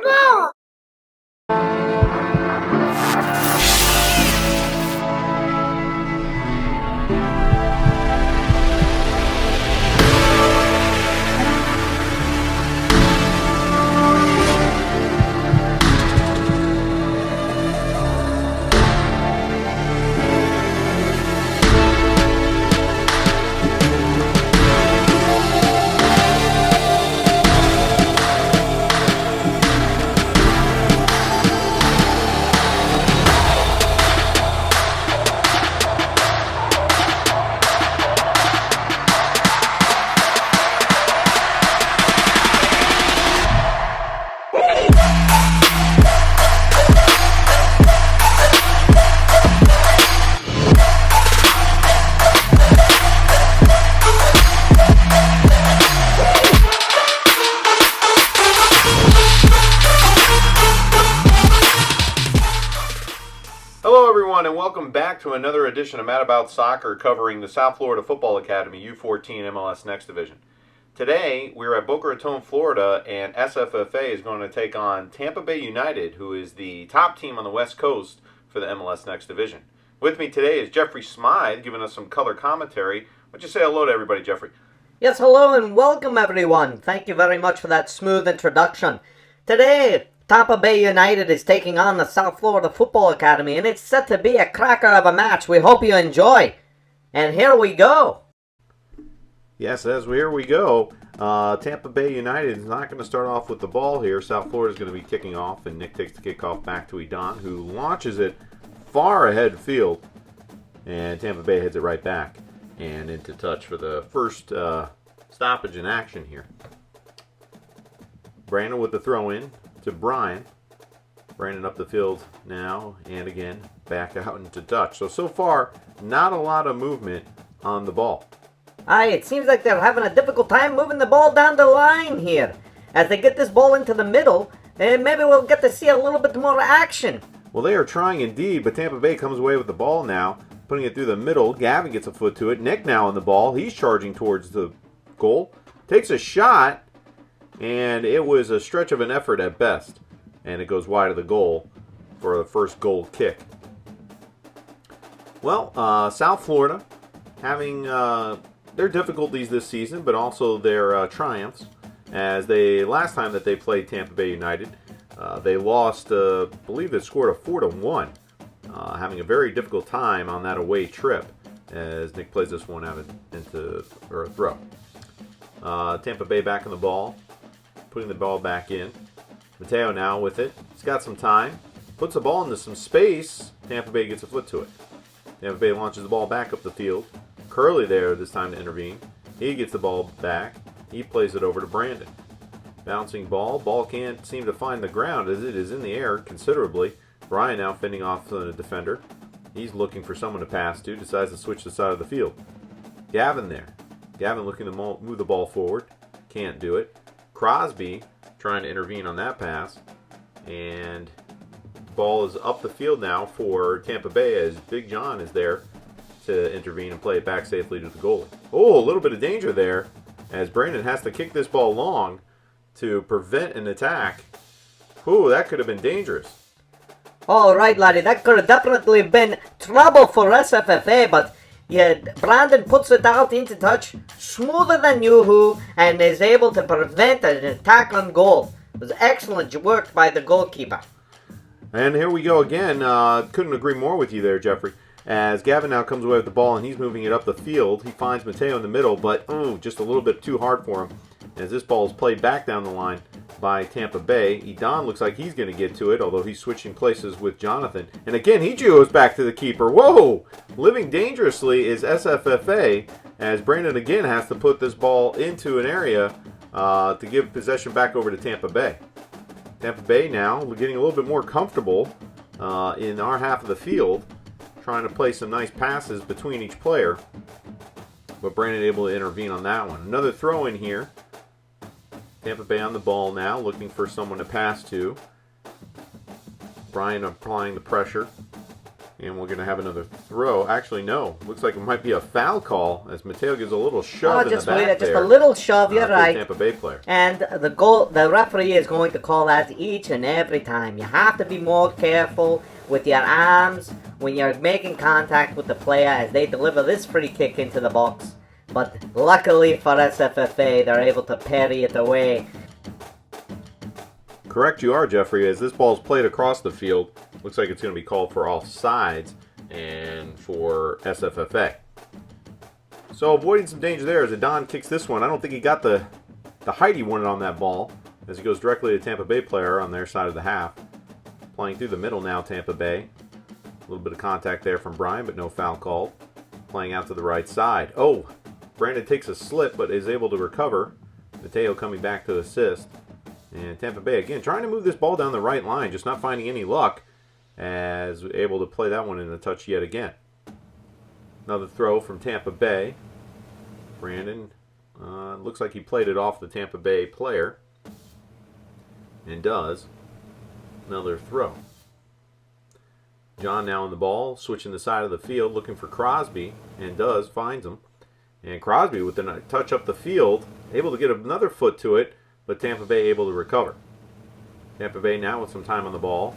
ball. Hello everyone and welcome back to another edition of Mad About Soccer covering the South Florida Football Academy U14 MLS Next Division. Today we're at Boca Raton, Florida, and SFFA is going to take on Tampa Bay United, who is the top team on the West Coast for the MLS Next Division. With me today is Jeffrey Smythe giving us some color commentary. Why don't you say hello to everybody, Jeffrey? Yes, hello and welcome everyone. Thank you very much for that smooth introduction. Today, Tampa Bay United is taking on the South Florida Football Academy, and it's set to be a cracker of a match. We hope you enjoy. And here we go. Yes, here we go. Tampa Bay United is not going to start off with the ball here. South Florida is going to be kicking off, and Nick takes the kickoff back to Edon, who launches it far ahead field, and Tampa Bay heads it right back and into touch for the first stoppage in action here. Brandon with the throw in to Brian. Brandon up the field now, and again, back out into touch. So far, not a lot of movement on the ball. It seems like they're having a difficult time moving the ball down the line here. As they get this ball into the middle, and maybe we'll get to see a little bit more action. Well, they are trying indeed, but Tampa Bay comes away with the ball now, putting it through the middle. Gavin gets a foot to it. Nick now on the ball. He's charging towards the goal. Takes a shot, and it was a stretch of an effort at best. And it goes wide of the goal for the first goal kick. Well, South Florida having their difficulties this season, but also their triumphs. As last time that they played Tampa Bay United, they lost, I believe they scored a 4-1, having a very difficult time on that away trip as Nick plays this one out into a throw. Tampa Bay back on the ball, putting the ball back in. Mateo now with it. He's got some time. Puts the ball into some space. Tampa Bay gets a foot to it. Tampa Bay launches the ball back up the field. Curley there this time to intervene. He gets the ball back. He plays it over to Brandon. Bouncing ball. Ball can't seem to find the ground as it is in the air considerably. Brian now fending off the defender. He's looking for someone to pass to. Decides to switch the side of the field. Gavin there. Gavin looking to move the ball forward. Can't do it. Crosby trying to intervene on that pass, and ball is up the field now for Tampa Bay as Big John is there to intervene and play it back safely to the goalie. Oh, a little bit of danger there as Brandon has to kick this ball long to prevent an attack. Ooh, that could have been dangerous. All right, laddie, that could have definitely been trouble for SFFA, but yeah, Brandon puts it out into touch, smoother than Yoo-hoo, and is able to prevent an attack on goal. It was excellent work by the goalkeeper. And here we go again. Couldn't agree more with you there, Jeffrey. As Gavin now comes away with the ball and he's moving it up the field. He finds Mateo in the middle, but just a little bit too hard for him. As this ball is played back down the line by Tampa Bay. Edon looks like he's going to get to it, although he's switching places with Jonathan. And again, he goes back to the keeper. Whoa! Living dangerously is SFFA, as Brandon again has to put this ball into an area to give possession back over to Tampa Bay. Tampa Bay now getting a little bit more comfortable in our half of the field, trying to play some nice passes between each player. But Brandon able to intervene on that one. Another throw in here. Tampa Bay on the ball now, looking for someone to pass to. Brian applying the pressure. And we're going to have another throw. Actually, no. Looks like it might be a foul call as Mateo gives a little shove in the back just a little shove, you're right. Tampa Bay player. And the referee is going to call that each and every time. You have to be more careful with your arms when you're making contact with the player as they deliver this free kick into the box. But luckily for SFFA, they're able to parry it away. Correct you are, Jeffrey, as this ball is played across the field. Looks like it's going to be called for offsides and for SFFA. So avoiding some danger there as Adon kicks this one. I don't think he got the height he wanted on that ball as he goes directly to Tampa Bay player on their side of the half. Playing through the middle now, Tampa Bay. A little bit of contact there from Brian, but no foul called. Playing out to the right side. Oh, Brandon takes a slip but is able to recover. Mateo coming back to assist. And Tampa Bay again trying to move this ball down the right line, just not finding any luck as able to play that one in the touch yet again. Another throw from Tampa Bay. Brandon looks like he played it off the Tampa Bay player and does. Another throw. John now on the ball, switching the side of the field, looking for Crosby, and finds him. And Crosby with a touch up the field, able to get another foot to it, but Tampa Bay able to recover. Tampa Bay now with some time on the ball.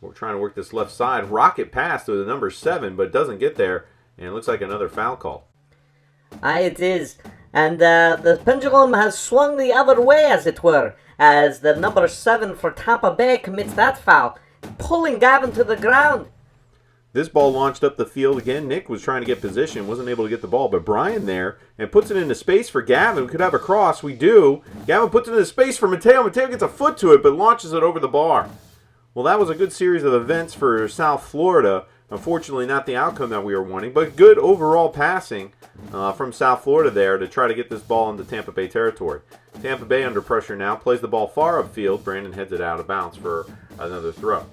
We're trying to work this left side. Rocket pass to the number 7, but doesn't get there. And it looks like another foul call. It is. And the pendulum has swung the other way, as it were, as the number 7 for Tampa Bay commits that foul, pulling Gavin to the ground. This ball launched up the field again. Nick was trying to get position, wasn't able to get the ball, but Brian there and puts it into space for Gavin. We could have a cross. We do. Gavin puts it into space for Mateo. Mateo gets a foot to it, but launches it over the bar. Well, that was a good series of events for South Florida. Unfortunately, not the outcome that we were wanting, but good overall passing from South Florida there to try to get this ball into Tampa Bay territory. Tampa Bay under pressure now, plays the ball far upfield. Brandon heads it out of bounds for another throw.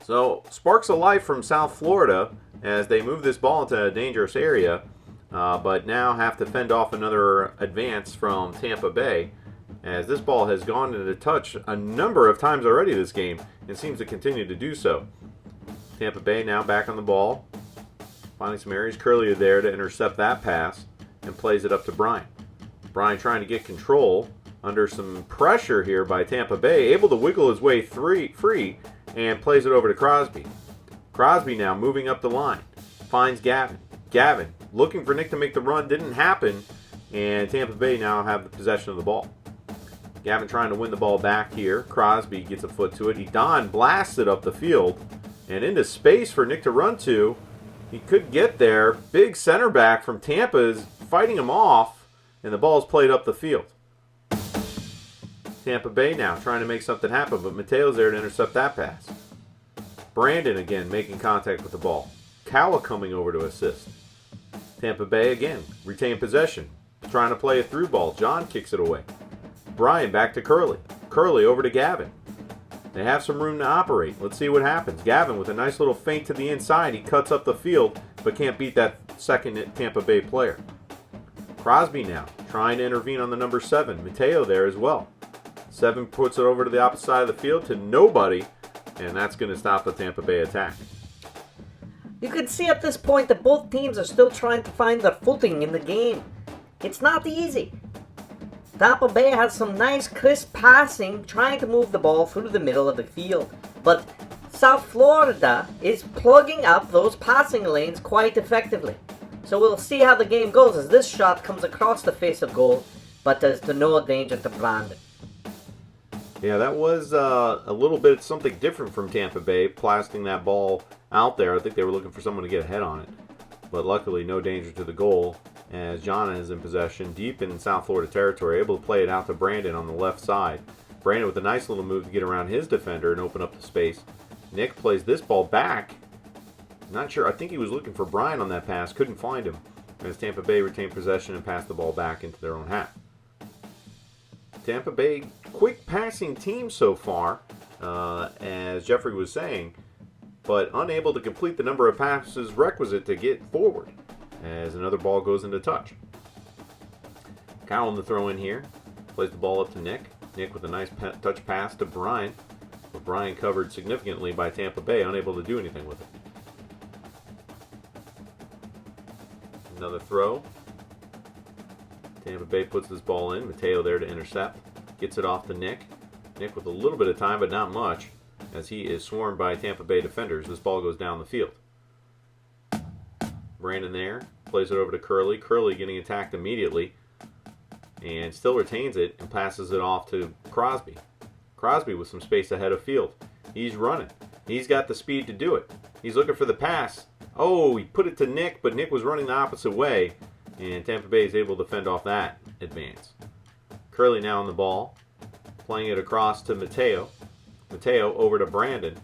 So, sparks of life from South Florida as they move this ball into a dangerous area, but now have to fend off another advance from Tampa Bay, as this ball has gone into touch a number of times already this game and seems to continue to do so. Tampa Bay now back on the ball, finding some areas. Curley there to intercept that pass and plays it up to Brian. Brian trying to get control under some pressure here by Tampa Bay, able to wiggle his way free and plays it over to Crosby. Crosby now moving up the line, finds Gavin. Gavin looking for Nick to make the run, didn't happen, and Tampa Bay now have the possession of the ball. Gavin trying to win the ball back here. Crosby gets a foot to it. Edon blasts it up the field and into space for Nick to run to. He could get there. Big center back from Tampa is fighting him off, and the ball is played up the field. Tampa Bay now trying to make something happen, but Mateo's there to intercept that pass. Brandon again making contact with the ball. Kawa coming over to assist. Tampa Bay again retain possession, trying to play a through ball. John kicks it away. Brian back to Curley. Curley over to Gavin. They have some room to operate. Let's see what happens. Gavin with a nice little feint to the inside. He cuts up the field, but can't beat that second Tampa Bay player. Crosby now trying to intervene on the number 7. Mateo there as well. 7 puts it over to the opposite side of the field to nobody, and that's going to stop the Tampa Bay attack. You can see at this point that both teams are still trying to find their footing in the game. It's not easy. Tampa Bay has some nice crisp passing, trying to move the ball through the middle of the field. But South Florida is plugging up those passing lanes quite effectively. So we'll see how the game goes as this shot comes across the face of goal, but there's to no danger to Brandon. Yeah, that was a little bit something different from Tampa Bay, blasting that ball out there. I think they were looking for someone to get ahead on it. But luckily, no danger to the goal, as John is in possession deep in South Florida territory, able to play it out to Brandon on the left side. Brandon with a nice little move to get around his defender and open up the space. Nick plays this ball back. Not sure, I think he was looking for Brian on that pass, couldn't find him, as Tampa Bay retained possession and passed the ball back into their own half. Tampa Bay, quick passing team so far, as Jeffrey was saying, but unable to complete the number of passes requisite to get forward, as another ball goes into touch. Kyle on the throw in here, plays the ball up to Nick. Nick with a nice touch pass to Brian. But Bryan covered significantly by Tampa Bay, unable to do anything with it. Another throw. Tampa Bay puts this ball in. Mateo there to intercept. Gets it off to Nick. Nick with a little bit of time, but not much, as he is swarmed by Tampa Bay defenders. This ball goes down the field. Brandon there. Plays it over to Curley. Curley getting attacked immediately. And still retains it and passes it off to Crosby. Crosby with some space ahead of field. He's running. He's got the speed to do it. He's looking for the pass. Oh, he put it to Nick, but Nick was running the opposite way. And Tampa Bay is able to fend off that advance. Curley now on the ball. Playing it across to Mateo. Mateo over to Brandon.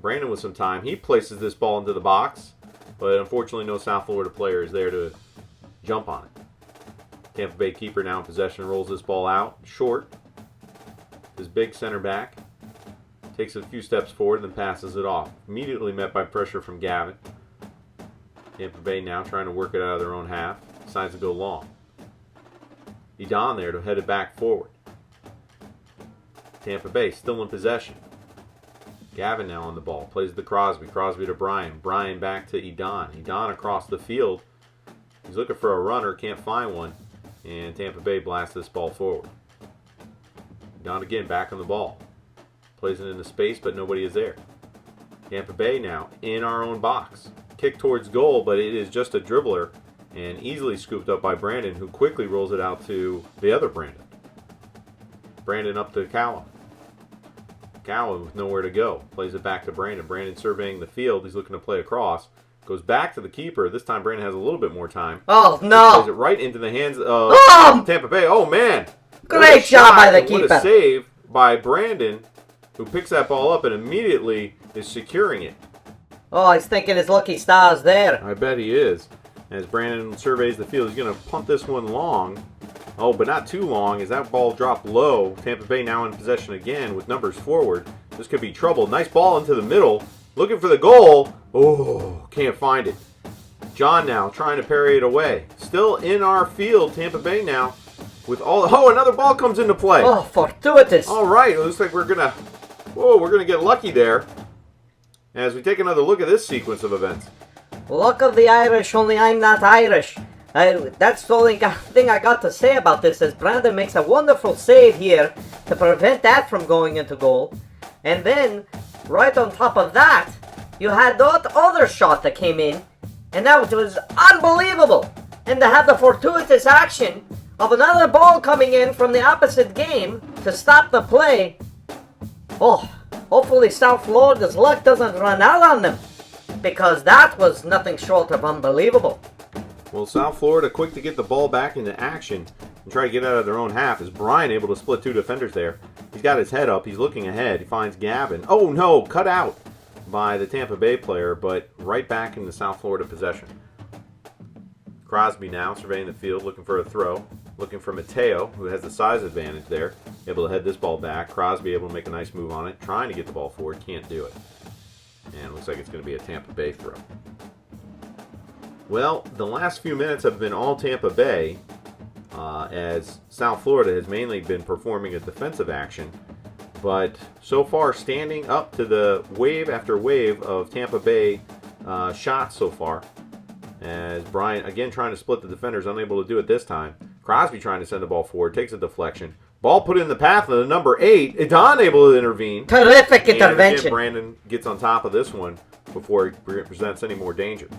Brandon with some time. He places this ball into the box. But unfortunately no South Florida player is there to jump on it. Tampa Bay keeper now in possession, rolls this ball out. Short. His big center back. Takes a few steps forward and then passes it off. Immediately met by pressure from Gavin. Tampa Bay now trying to work it out of their own half. Decides to go long. Edon there to head it back forward. Tampa Bay still in possession. Gavin now on the ball. Plays to Crosby. Crosby to Bryan. Bryan back to Edon. Edon across the field. He's looking for a runner. Can't find one. And Tampa Bay blasts this ball forward. Edon again back on the ball. Plays it into space, but nobody is there. Tampa Bay now in our own box. Kick towards goal, but it is just a dribbler. And easily scooped up by Brandon, who quickly rolls it out to the other Brandon. Brandon up to Cowan. Cowan with nowhere to go. Plays it back to Brandon. Brandon surveying the field. He's looking to play across. Goes back to the keeper. This time Brandon has a little bit more time. Oh, no. Plays it right into the hands of Tampa Bay. Oh, man. Great job by the keeper. What a save by Brandon, who picks that ball up and immediately is securing it. Oh, he's thinking his lucky stars there. I bet he is. As Brandon surveys the field, he's going to punt this one long. Oh, but not too long, as that ball dropped low. Tampa Bay now in possession again with numbers forward. This could be trouble. Nice ball into the middle. Looking for the goal. Oh, can't find it. John now trying to parry it away. Still in our field, Tampa Bay now. With all. Oh, another ball comes into play. Oh, fortuitous. All right, it looks like we're going to get lucky there. As we take another look at this sequence of events. Luck of the Irish, only I'm not Irish. That's the only thing I got to say about this, is Brandon makes a wonderful save here to prevent that from going into goal. And then, right on top of that, you had that other shot that came in, and that was unbelievable. And to have the fortuitous action of another ball coming in from the opposite game to stop the play. Oh, hopefully South Florida's luck doesn't run out on them, because that was nothing short of unbelievable. Well, South Florida quick to get the ball back into action and try to get out of their own half. Is Bryan able to split two defenders there? He's got his head up. He's looking ahead. He finds Gavin. Oh, no. Cut out by the Tampa Bay player, but right back in the South Florida possession. Crosby now surveying the field, looking for a throw. Looking for Mateo, who has the size advantage there. Able to head this ball back. Crosby able to make a nice move on it. Trying to get the ball forward. Can't do it. And it looks like it's going to be a Tampa Bay throw. Well, the last few minutes have been all Tampa Bay, as South Florida has mainly been performing a defensive action. But so far, standing up to the wave after wave of Tampa Bay shots so far. As Bryan, again, trying to split the defenders, unable to do it this time. Crosby trying to send the ball forward, takes a deflection. Ball put in the path of the number 8. Edon able to intervene. Terrific intervention. Again, Brandon gets on top of this one before he presents any more danger.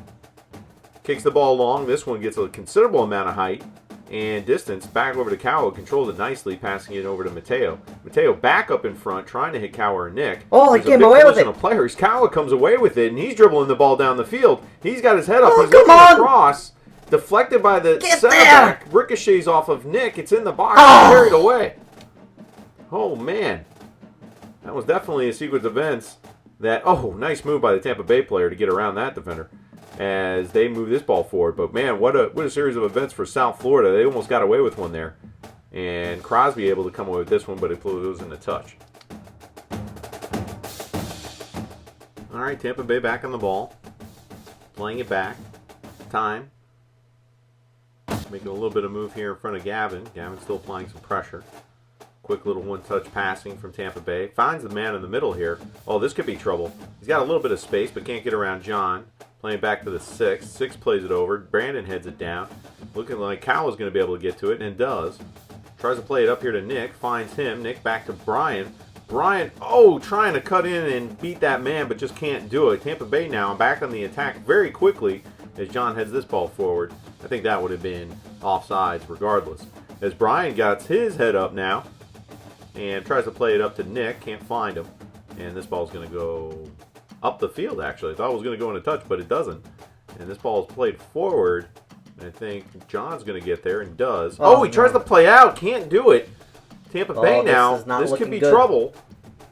Kicks the ball long. This one gets a considerable amount of height and distance. Back over to Cowan. Controls it nicely, passing it over to Mateo. Mateo back up in front, trying to hit Cowan or Nick. Oh, he came away with it. Players. Cowan comes away with it, and he's dribbling the ball down the field. He's got his head up. Oh, he's looking across. Deflected by the center back. Ricochets off of Nick. It's in the box. Carried away. Oh, man. That was definitely a sequence of events that... Oh, nice move by the Tampa Bay player to get around that defender as they move this ball forward. But, man, what a series of events for South Florida. They almost got away with one there. And Crosby able to come away with this one, but it was in the touch. All right, Tampa Bay back on the ball. Playing it back. Time. Making a little bit of move here in front of Gavin. Gavin still applying some pressure. Quick little one-touch passing from Tampa Bay. Finds the man in the middle here. Oh, this could be trouble. He's got a little bit of space, but can't get around John. Playing back to the 6. 6 plays it over. Brandon heads it down. Looking like Cal is going to be able to get to it, and does. Tries to play it up here to Nick. Finds him. Nick back to Brian. Brian, trying to cut in and beat that man, but just can't do it. Tampa Bay now back on the attack very quickly as John heads this ball forward. I think that would have been offsides regardless. As Brian got his head up now and tries to play it up to Nick. Can't find him. And this ball's going to go up the field, actually. I thought it was going to go in a touch, but it doesn't. And this ball is played forward. I think John's going to get there and does. He tries to play out. Can't do it. Tampa Bay now. This could be trouble.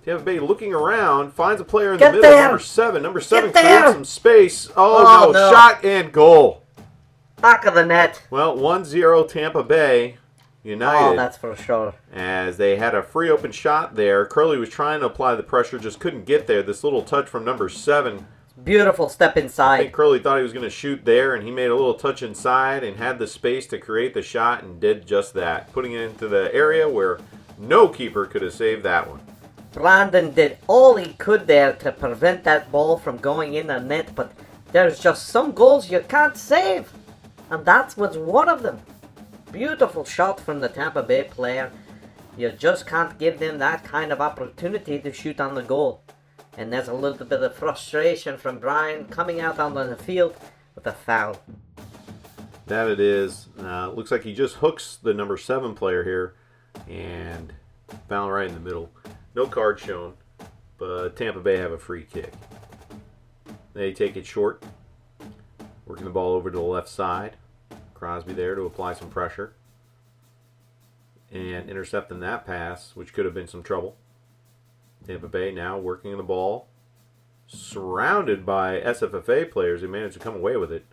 Tampa Bay looking around. Finds a player in the middle. Number 7. Number 7 clears some space. No. Shot and goal. Back of the net. Well, 1-0 Tampa Bay United. Oh, that's for sure. As they had a free open shot there. Curley was trying to apply the pressure. Just couldn't get there. This little touch from number 7. Beautiful step inside. I think Curley thought he was going to shoot there, and he made a little touch inside and had the space to create the shot and did just that, putting it into the area where no keeper could have saved that one. Brandon did all he could there to prevent that ball from going in the net, but there's just some goals you can't save, and that was one of them. Beautiful shot from the Tampa Bay player. You just can't give them that kind of opportunity to shoot on the goal. And there's a little bit of frustration from Brian coming out onto the field with a foul. That it is. Looks like he just hooks the number 7 player here. And foul right in the middle. No card shown. But Tampa Bay have a free kick. They take it short. Working the ball over to the left side. Crosby there to apply some pressure. And intercepting that pass, which could have been some trouble. Tampa Bay now working the ball, surrounded by SFFA players who managed to come away with it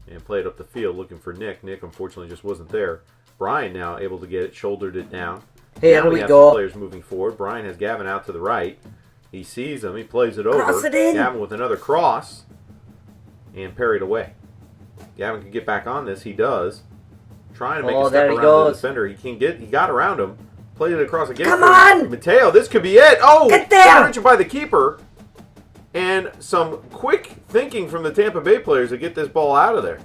and play it up the field looking for Nick. Nick unfortunately just wasn't there. Brian now able to get it, shouldered it down. Here now we have go. some players moving forward. Brian has Gavin out to the right. He sees him. He plays it over. Cross it in. Gavin with another cross and parried away. Gavin can get back on this. He does. Trying to make a step around the defender. He got around him. Played it across again. Come on! Mateo, this could be it. Get there! Reached by the keeper. And some quick thinking from the Tampa Bay players to get this ball out of there.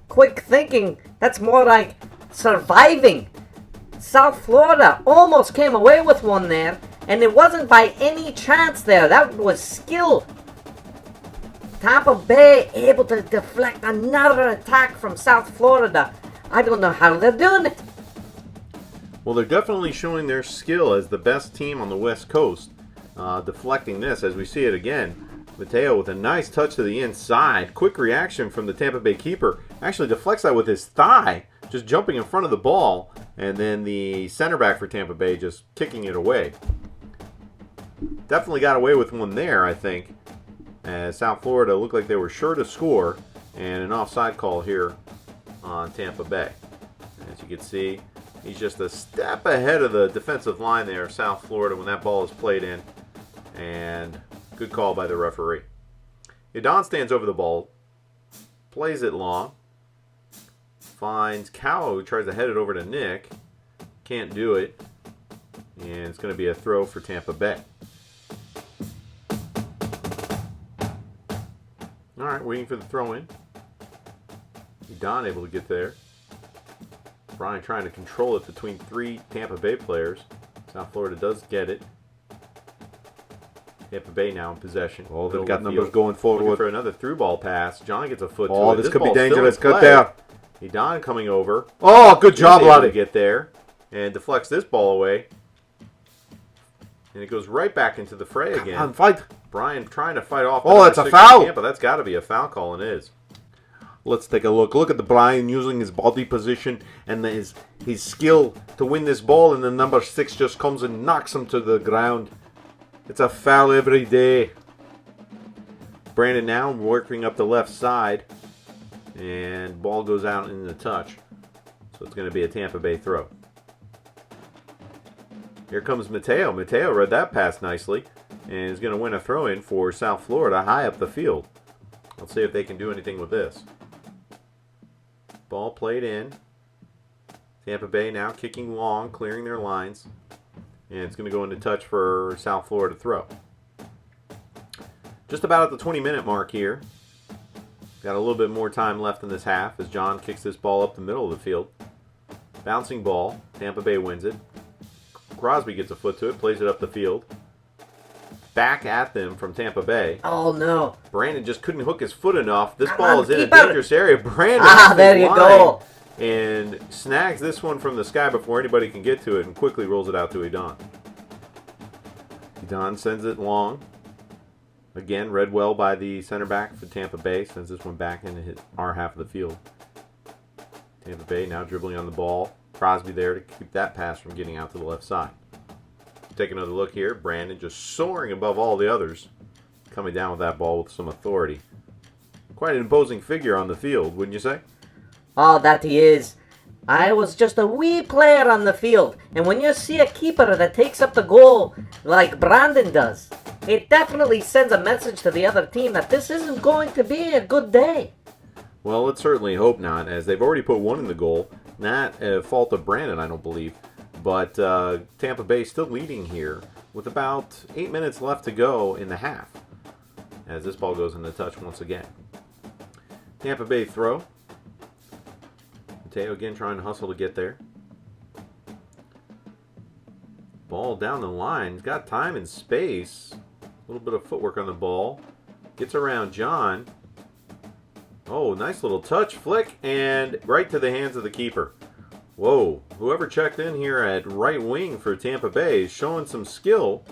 Quick thinking. That's more like surviving. South Florida almost came away with one there, and it wasn't by any chance there. That was skill. Tampa Bay able to deflect another attack from South Florida. I don't know how they're doing it. Well, they're definitely showing their skill as the best team on the West Coast, deflecting this as we see it again. Mateo with a nice touch to the inside. Quick reaction from the Tampa Bay keeper. Actually deflects that with his thigh, just jumping in front of the ball. And then the center back for Tampa Bay just kicking it away. Definitely got away with one there, I think. As South Florida looked like they were sure to score. And an offside call here on Tampa Bay. As you can see, he's just a step ahead of the defensive line there of South Florida when that ball is played in. And good call by the referee. Don stands over the ball, plays it long, finds Cow, who tries to head it over to Nick. Can't do it. And it's going to be a throw for Tampa Bay. All right, waiting for the throw in. Don able to get there. Brian trying to control it between 3 Tampa Bay players. South Florida does get it. Tampa Bay now in possession. Oh, they've got numbers going forward. Looking for another through ball pass. John gets a foot to it. Oh, this could be dangerous. Cut down. Don coming over. Oh, good job, Lottie. Get there and deflects this ball away. And it goes right back into the fray again. Come on, fight. Brian trying to fight off. Oh, that's a foul. But that's got to be a foul call, and it is. Let's take a look. Look at the Brian using his body position and his skill to win this ball, and the number 6 just comes and knocks him to the ground. It's a foul every day. Brandon now working up the left side, and ball goes out in the touch. So it's going to be a Tampa Bay throw. Here comes Mateo. Mateo read that pass nicely and is going to win a throw-in for South Florida high up the field. Let's see if they can do anything with this. Ball played in. Tampa Bay now kicking long, clearing their lines. And it's going to go into touch for South Florida throw. Just about at the 20-minute mark here. Got a little bit more time left in this half as John kicks this ball up the middle of the field. Bouncing ball. Tampa Bay wins it. Crosby gets a foot to it, plays it up the field. Back at them from Tampa Bay. Oh, no. Brandon just couldn't hook his foot enough. This Come ball on, is in a keep it. dangerous area. Brandon There you go. and snags this one from the sky before anybody can get to it and quickly rolls it out to Edon. Edon sends it long. Again, read well by the center back for Tampa Bay. Sends this one back into our half of the field. Tampa Bay now dribbling on the ball. Crosby there to keep that pass from getting out to the left side. Take another look here. Brandon just soaring above all the others. Coming down with that ball with some authority. Quite an imposing figure on the field, wouldn't you say? Oh, that he is. I was just a wee player on the field. And when you see a keeper that takes up the goal like Brandon does, it definitely sends a message to the other team that this isn't going to be a good day. Well, let's certainly hope not, as they've already put one in the goal. Not a fault of Brandon, I don't believe. But Tampa Bay still leading here with about 8 minutes left to go in the half. As this ball goes into touch once again. Tampa Bay throw. Mateo again trying to hustle to get there. Ball down the line. He's got time and space. A little bit of footwork on the ball. Gets around John. Oh, nice little touch, flick, and right to the hands of the keeper. Whoa, whoever checked in here at right wing for Tampa Bay is showing some skill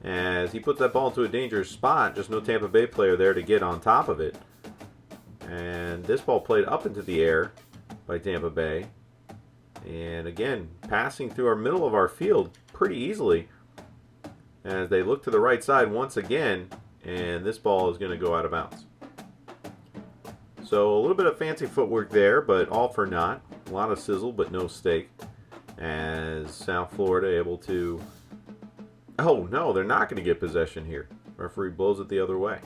as he puts that ball into a dangerous spot. Just no Tampa Bay player there to get on top of it. And this ball played up into the air by Tampa Bay. And again, passing through our middle of our field pretty easily as they look to the right side once again. And this ball is going to go out of bounds. So a little bit of fancy footwork there, but all for naught. A lot of sizzle, but no steak. As South Florida able to... Oh, no, they're not going to get possession here. Referee blows it the other way.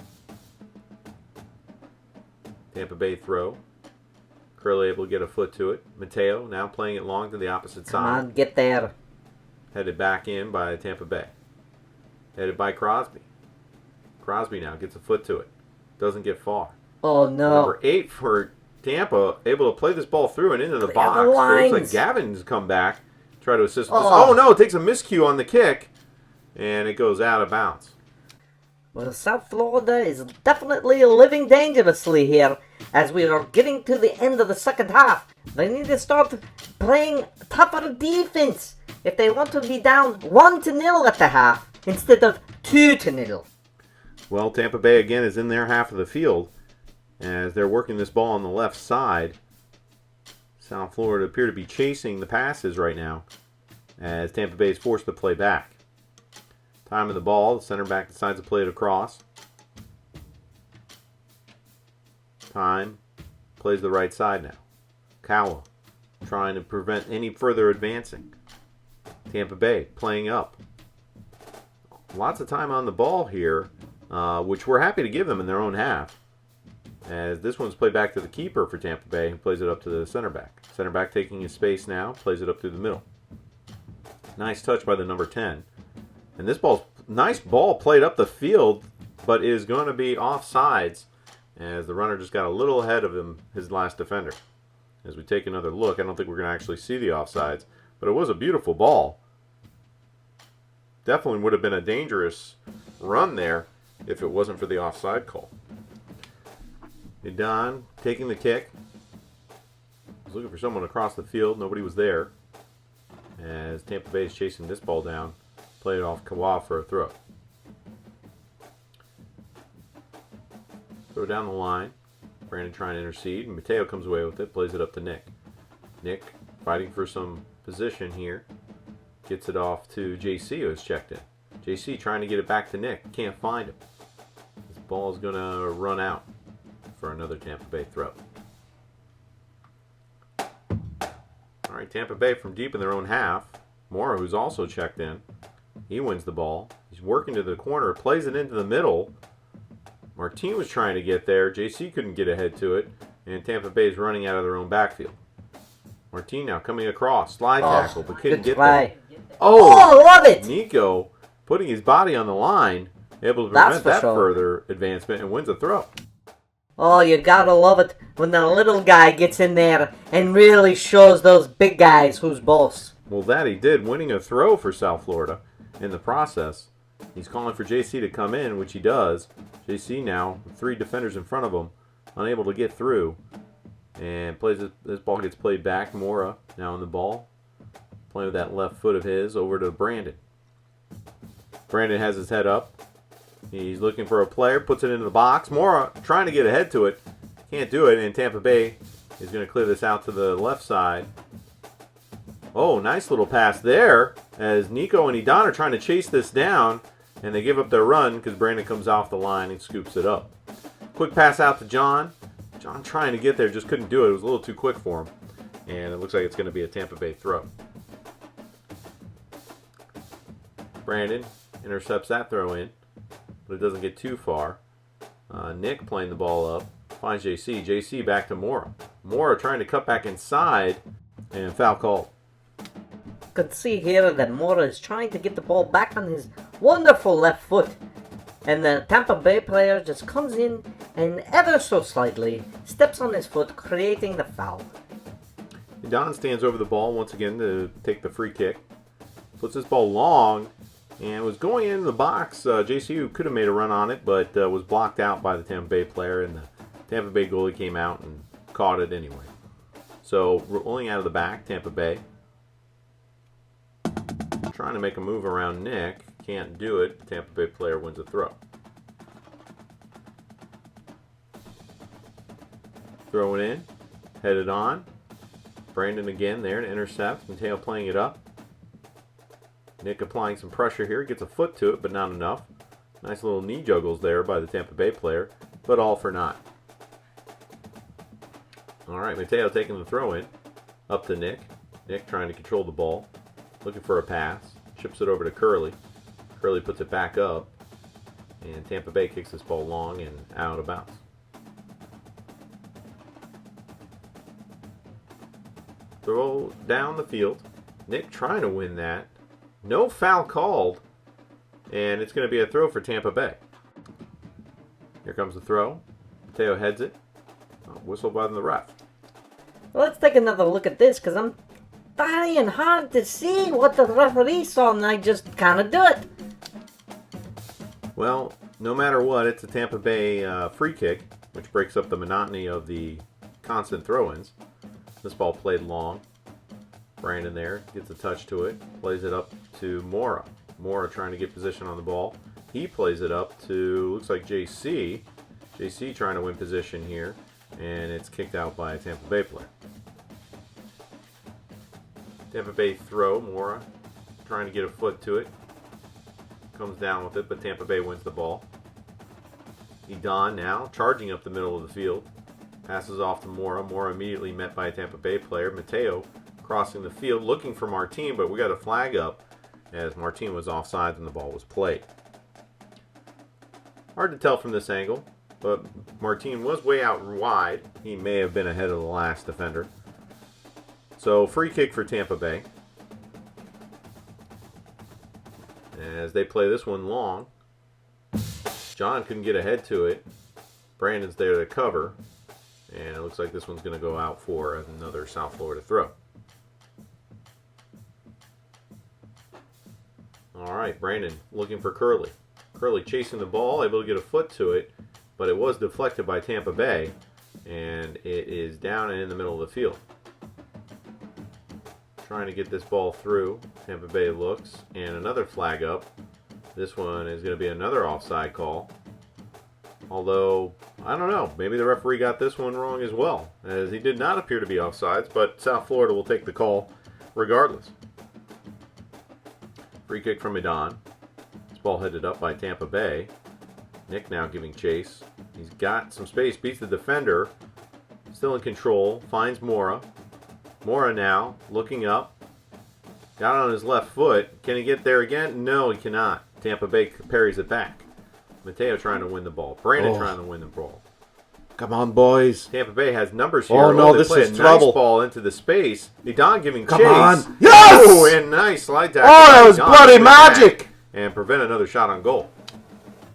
Tampa Bay throw. Curley able to get a foot to it. Mateo now playing it long to the opposite side. Come on, get there. Headed back in by Tampa Bay. Headed by Crosby. Crosby now gets a foot to it. Doesn't get far. Oh, no. Number 8 for Tampa, able to play this ball through and into the box. The So it lines. looks like Gavin's come back, try to assist. Oh. Oh, no, it takes a miscue on the kick, and it goes out of bounds. Well, South Florida is definitely living dangerously here as we are getting to the end of the second half. They need to start playing tougher defense if they want to be down 1-0 at the half instead of 2-0. Well, Tampa Bay again is in their half of the field as they're working this ball on the left side. South Florida appear to be chasing the passes right now as Tampa Bay is forced to play back. Time of the ball, the center back decides to play it across. Time, plays the right side now. Kawa trying to prevent any further advancing. Tampa Bay playing up. Lots of time on the ball here, which we're happy to give them in their own half. As this one's played back to the keeper for Tampa Bay, who plays it up to the center back. Center back taking his space now, plays it up through the middle. Nice touch by the number 10. And this ball's nice ball played up the field, but is going to be offsides as the runner just got a little ahead of him, his last defender. As we take another look, I don't think we're going to actually see the offsides, but it was a beautiful ball. Definitely would have been a dangerous run there if it wasn't for the offside call. Edon taking the kick. Was looking for someone across the field. Nobody was there. As Tampa Bay is chasing this ball down. Play it off Kawa for a throw. Throw down the line. Brandon trying to intercede. And Mateo comes away with it. Plays it up to Nick. Nick fighting for some position here. Gets it off to JC, who has checked in. JC trying to get it back to Nick. Can't find him. This ball is going to run out for another Tampa Bay throw. All right, Tampa Bay from deep in their own half. Mora, who's also checked in. He wins the ball. He's working to the corner, plays it into the middle. Martin was trying to get there. JC couldn't get ahead to it. And Tampa Bay is running out of their own backfield. Martin now coming across. Slide tackle, but couldn't get there. Oh, love it! Nico putting his body on the line, able to That's prevent for that sure. further advancement and wins a throw. Oh, you gotta love it when the little guy gets in there and really shows those big guys who's boss. Well, that he did, winning a throw for South Florida in the process. He's calling for JC to come in, which he does. JC now, with 3 defenders in front of him, unable to get through. And this ball gets played back. Mora now on the ball. Playing with that left foot of his over to Brandon. Brandon has his head up. He's looking for a player, puts it into the box. Mora trying to get ahead to it. Can't do it, and Tampa Bay is going to clear this out to the left side. Oh, nice little pass there as Nico and Edon are trying to chase this down, and they give up their run because Brandon comes off the line and scoops it up. Quick pass out to John. John trying to get there, just couldn't do it. It was a little too quick for him, and it looks like it's going to be a Tampa Bay throw. Brandon intercepts that throw in, but it doesn't get too far. Nick playing the ball up, finds JC. JC back to Mora. Mora trying to cut back inside, and foul called. You can see here that Mora is trying to get the ball back on his wonderful left foot. And the Tampa Bay player just comes in and ever so slightly steps on his foot, creating the foul. Don stands over the ball once again to take the free kick. Puts this ball long and was going into the box. JCU could have made a run on it, but was blocked out by the Tampa Bay player, and the Tampa Bay goalie came out and caught it anyway. So rolling out of the back, Tampa Bay. Trying to make a move around Nick. Can't do it. The Tampa Bay player wins a throw. Throw it in. Headed on. Brandon again there to intercept. Mateo playing it up. Nick applying some pressure here. Gets a foot to it, but not enough. Nice little knee juggles there by the Tampa Bay player, but all for naught. All right, Mateo taking the throw in. Up to Nick. Nick trying to control the ball. Looking for a pass. Chips it over to Curley. Curley puts it back up. And Tampa Bay kicks this ball long and out of bounds. Throw down the field. Nick trying to win that. No foul called. And it's going to be a throw for Tampa Bay. Here comes the throw. Mateo heads it. Whistle by the ref. Let's take another look at this, because I'm trying hard to see what the referee saw, and I just kind of do it. Well, no matter what, it's a Tampa Bay free kick, which breaks up the monotony of the constant throw-ins. This ball played long. Brandon there gets a touch to it, plays it up to Mora. Mora trying to get position on the ball. He plays it up to, looks like JC. JC trying to win position here, and it's kicked out by a Tampa Bay player. Tampa Bay throw, Mora trying to get a foot to it. Comes down with it, but Tampa Bay wins the ball. Edon now charging up the middle of the field. Passes off to Mora. Mora immediately met by a Tampa Bay player. Mateo crossing the field looking for Martin, but we got a flag up as Martin was offside and the ball was played. Hard to tell from this angle, but Martin was way out wide. He may have been ahead of the last defender. So free kick for Tampa Bay. As they play this one long. John couldn't get ahead to it. Brandon's there to cover. And it looks like this one's going to go out for another South Florida throw. All right, Brandon looking for Curley. Curley chasing the ball, able to get a foot to it, but it was deflected by Tampa Bay, and it is down and in the middle of the field. Trying to get this ball through. Tampa Bay looks, and another flag up. This one is going to be another offside call. Although, I don't know, maybe the referee got this one wrong as well, as he did not appear to be offsides, but South Florida will take the call regardless. Free kick from Edon. This ball headed up by Tampa Bay. Nick now giving chase. He's got some space, beats the defender. Still in control, finds Mora. Mora now looking up. Got on his left foot. Can he get there again? No, he cannot. Tampa Bay parries it back. Mateo trying to win the ball. Brandon trying to win the ball. Come on, boys. Tampa Bay has numbers here. Oh, no, they this play is a trouble. Nice ball into the space. Edon giving Come chase. on. Yes! Oh, and nice slide tackle. Oh, that was Edon bloody to back magic. and prevent another shot on goal.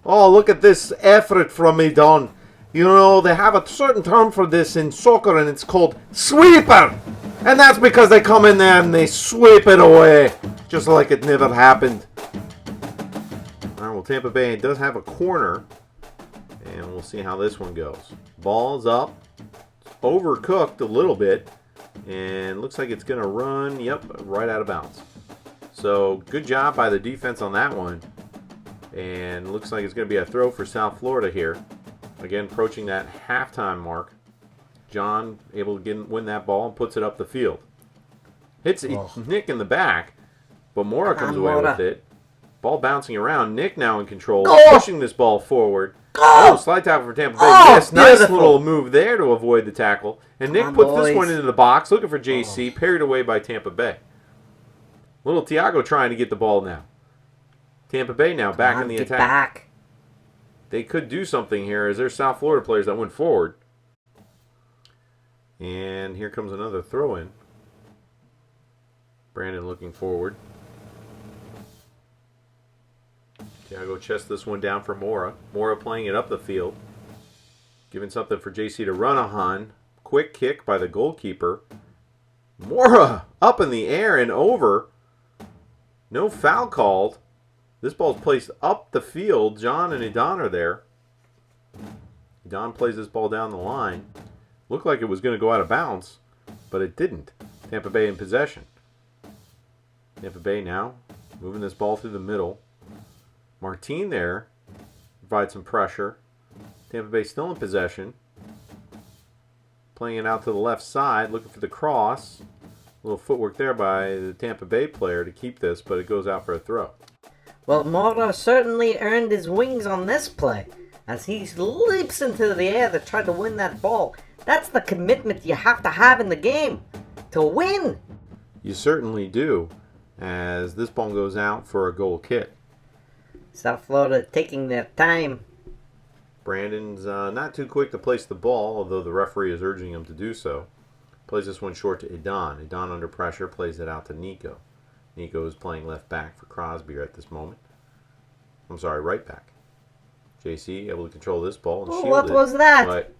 Oh, look at this effort from Edon. You know, they have a certain term for this in soccer, and it's called sweeper. And that's because they come in there and they sweep it away, just like it never happened. All right, well, Tampa Bay does have a corner, and we'll see how this one goes. Ball's up. It's overcooked a little bit, and looks like it's going to run, right out of bounds. So, good job by the defense on that one. And looks like it's going to be a throw for South Florida here. Again, approaching that halftime mark. John able to win that ball and puts it up the field. Hits Nick in the back, but Mora comes away with it. Ball bouncing around. Nick now in control, pushing this ball forward. Oh, slide tackle for Tampa Bay. Yes, nice little move there to avoid the tackle. And Nick puts this one into the box, looking for JC, parried away by Tampa Bay. Little Tiago trying to get the ball now. Tampa Bay now back in the attack. Back. They could do something here as there's South Florida players that went forward. And here comes another throw-in. Brandon looking forward. Tiago chests this one down for Mora. Mora playing it up the field. Giving something for JC to run on. Quick kick by the goalkeeper. Mora up in the air and over. No foul called. This ball's placed up the field. John and Edon are there. Edon plays this ball down the line. Looked like it was going to go out of bounds, but it didn't. Tampa Bay in possession. Tampa Bay now moving this ball through the middle. Martin there provides some pressure. Tampa Bay still in possession. Playing it out to the left side, looking for the cross. A little footwork there by the Tampa Bay player to keep this, but it goes out for a throw. Well, Mora certainly earned his wings on this play, as he leaps into the air to try to win that ball. That's the commitment you have to have in the game to win. You certainly do, as this ball goes out for a goal kick. South Florida taking their time. Brandon's not too quick to place the ball, although the referee is urging him to do so. Plays this one short to Edon. Edon under pressure plays it out to Nico. Nico is playing left back for Crosby at this moment. I'm sorry, right back. JC able to control this ball and shield it. What was that? But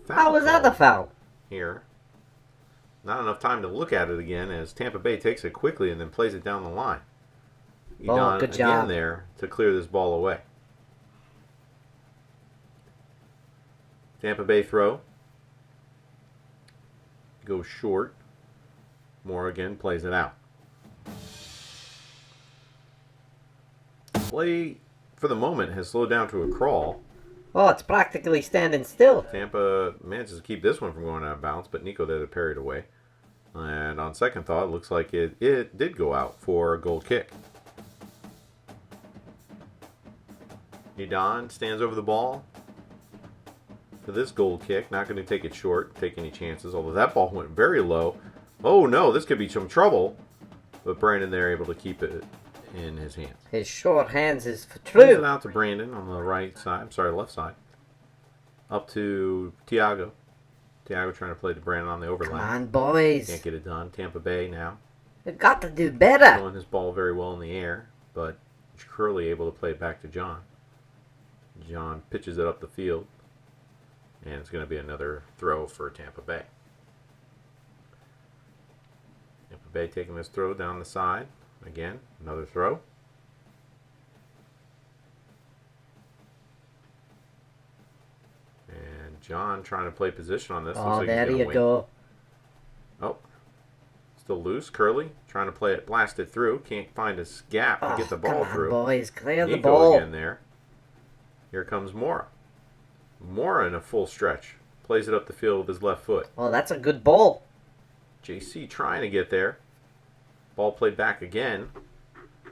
How was that a foul? Here. Not enough time to look at it again as Tampa Bay takes it quickly and then plays it down the line. Edon good job. again there to clear this ball away. Tampa Bay throw. Goes short. Moore again plays it out. Play, for the moment, has slowed down to a crawl. Oh, it's practically standing still. Tampa manages to keep this one from going out of bounds, but Nico there to parry it away. And on second thought, it looks like it did go out for a goal kick. Edon stands over the ball for this goal kick. Not going to take it short, take any chances, although that ball went very low. Oh no, this could be some trouble. But Brandon there able to keep it in his hands. His short hands is for Plays it true. out to Brandon on the right side. I'm sorry, left side. Up to Tiago. Tiago trying to play to Brandon on the overlap. Come on, boys. Can't get it done. Tampa Bay now. You've got to do better. Throwing his ball very well in the air, but Curley able to play it back to John. John pitches it up the field, and it's going to be another throw for Tampa Bay. Tampa Bay taking this throw down the side. Again, another throw. And John trying to play position on this. Oh, Looks like there he's gonna you win. go. Oh, still loose. Curley trying to play it, blast it through. Can't find a gap to get the ball come on, through. boys. Clear the Nico ball. again there. Here comes Mora. Mora in a full stretch. Plays it up the field with his left foot. Oh, that's a good ball. JC trying to get there. Ball played back again.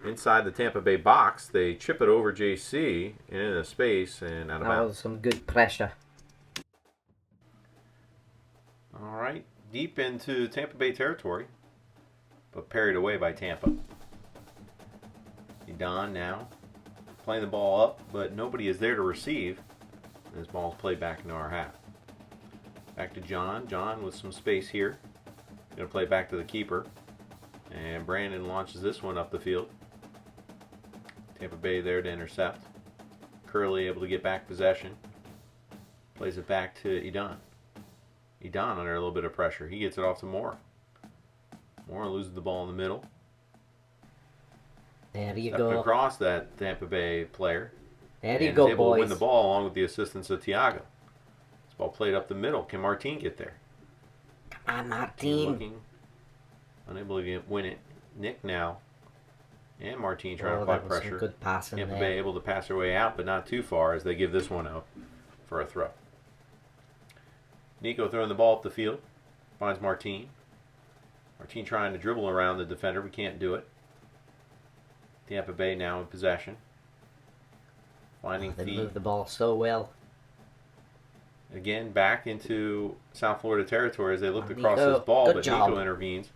Inside the Tampa Bay box. They chip it over JC and into space and out of That bounds. was some good pressure. All right. Deep into Tampa Bay territory. But parried away by Tampa. Edon now. Playing the ball up, but nobody is there to receive. This ball's played back into our half. Back to John. John with some space here. Going to play back to the keeper. And Brandon launches this one up the field. Tampa Bay there to intercept. Curley able to get back possession. Plays it back to Edon. Edon under a little bit of pressure. He gets it off to Moore. Moore loses the ball in the middle. There you Stepping go. across that Tampa Bay player. There you and go, is able boys. to win the ball along with the assistance of Thiago. This ball played up the middle. Can Martin get there? Come on, Martin. Looking, unable to win it. Nick now. And Martin trying to apply that was some pressure. good passing Tampa there. Bay able to pass their way out, but not too far as they give this one up for a throw. Nico throwing the ball up the field. Finds Martin. Martin trying to dribble around the defender, but can't do it. Tampa Bay now in possession. Finding They feet. moved the ball so well. Again, back into South Florida territory as they looked Nico, across this ball, good but job. Nico intervenes,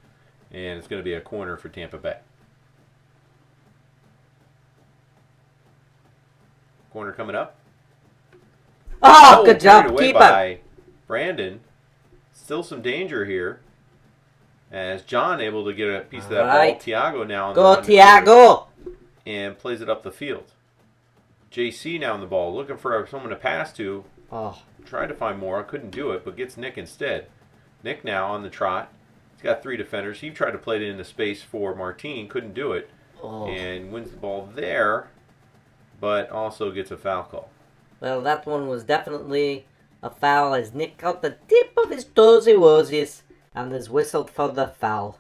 and it's going to be a corner for Tampa Bay. Corner coming up. Oh, good job, carried away keeper. by Brandon. Still some danger here. As John able to get a piece of that Right. ball. Thiago now on Go, the run Thiago. and plays it up the field. JC now on the ball, looking for someone to pass to. Oh, Tried to find more, couldn't do it, but gets Nick instead. Nick now on the trot. He's got 3 defenders. He tried to play it into space for Martin, couldn't do it, oh. and wins the ball there, but also gets a foul call. Well, that one was definitely a foul as Nick caught the tip of his toesy woesies and is whistled for the foul.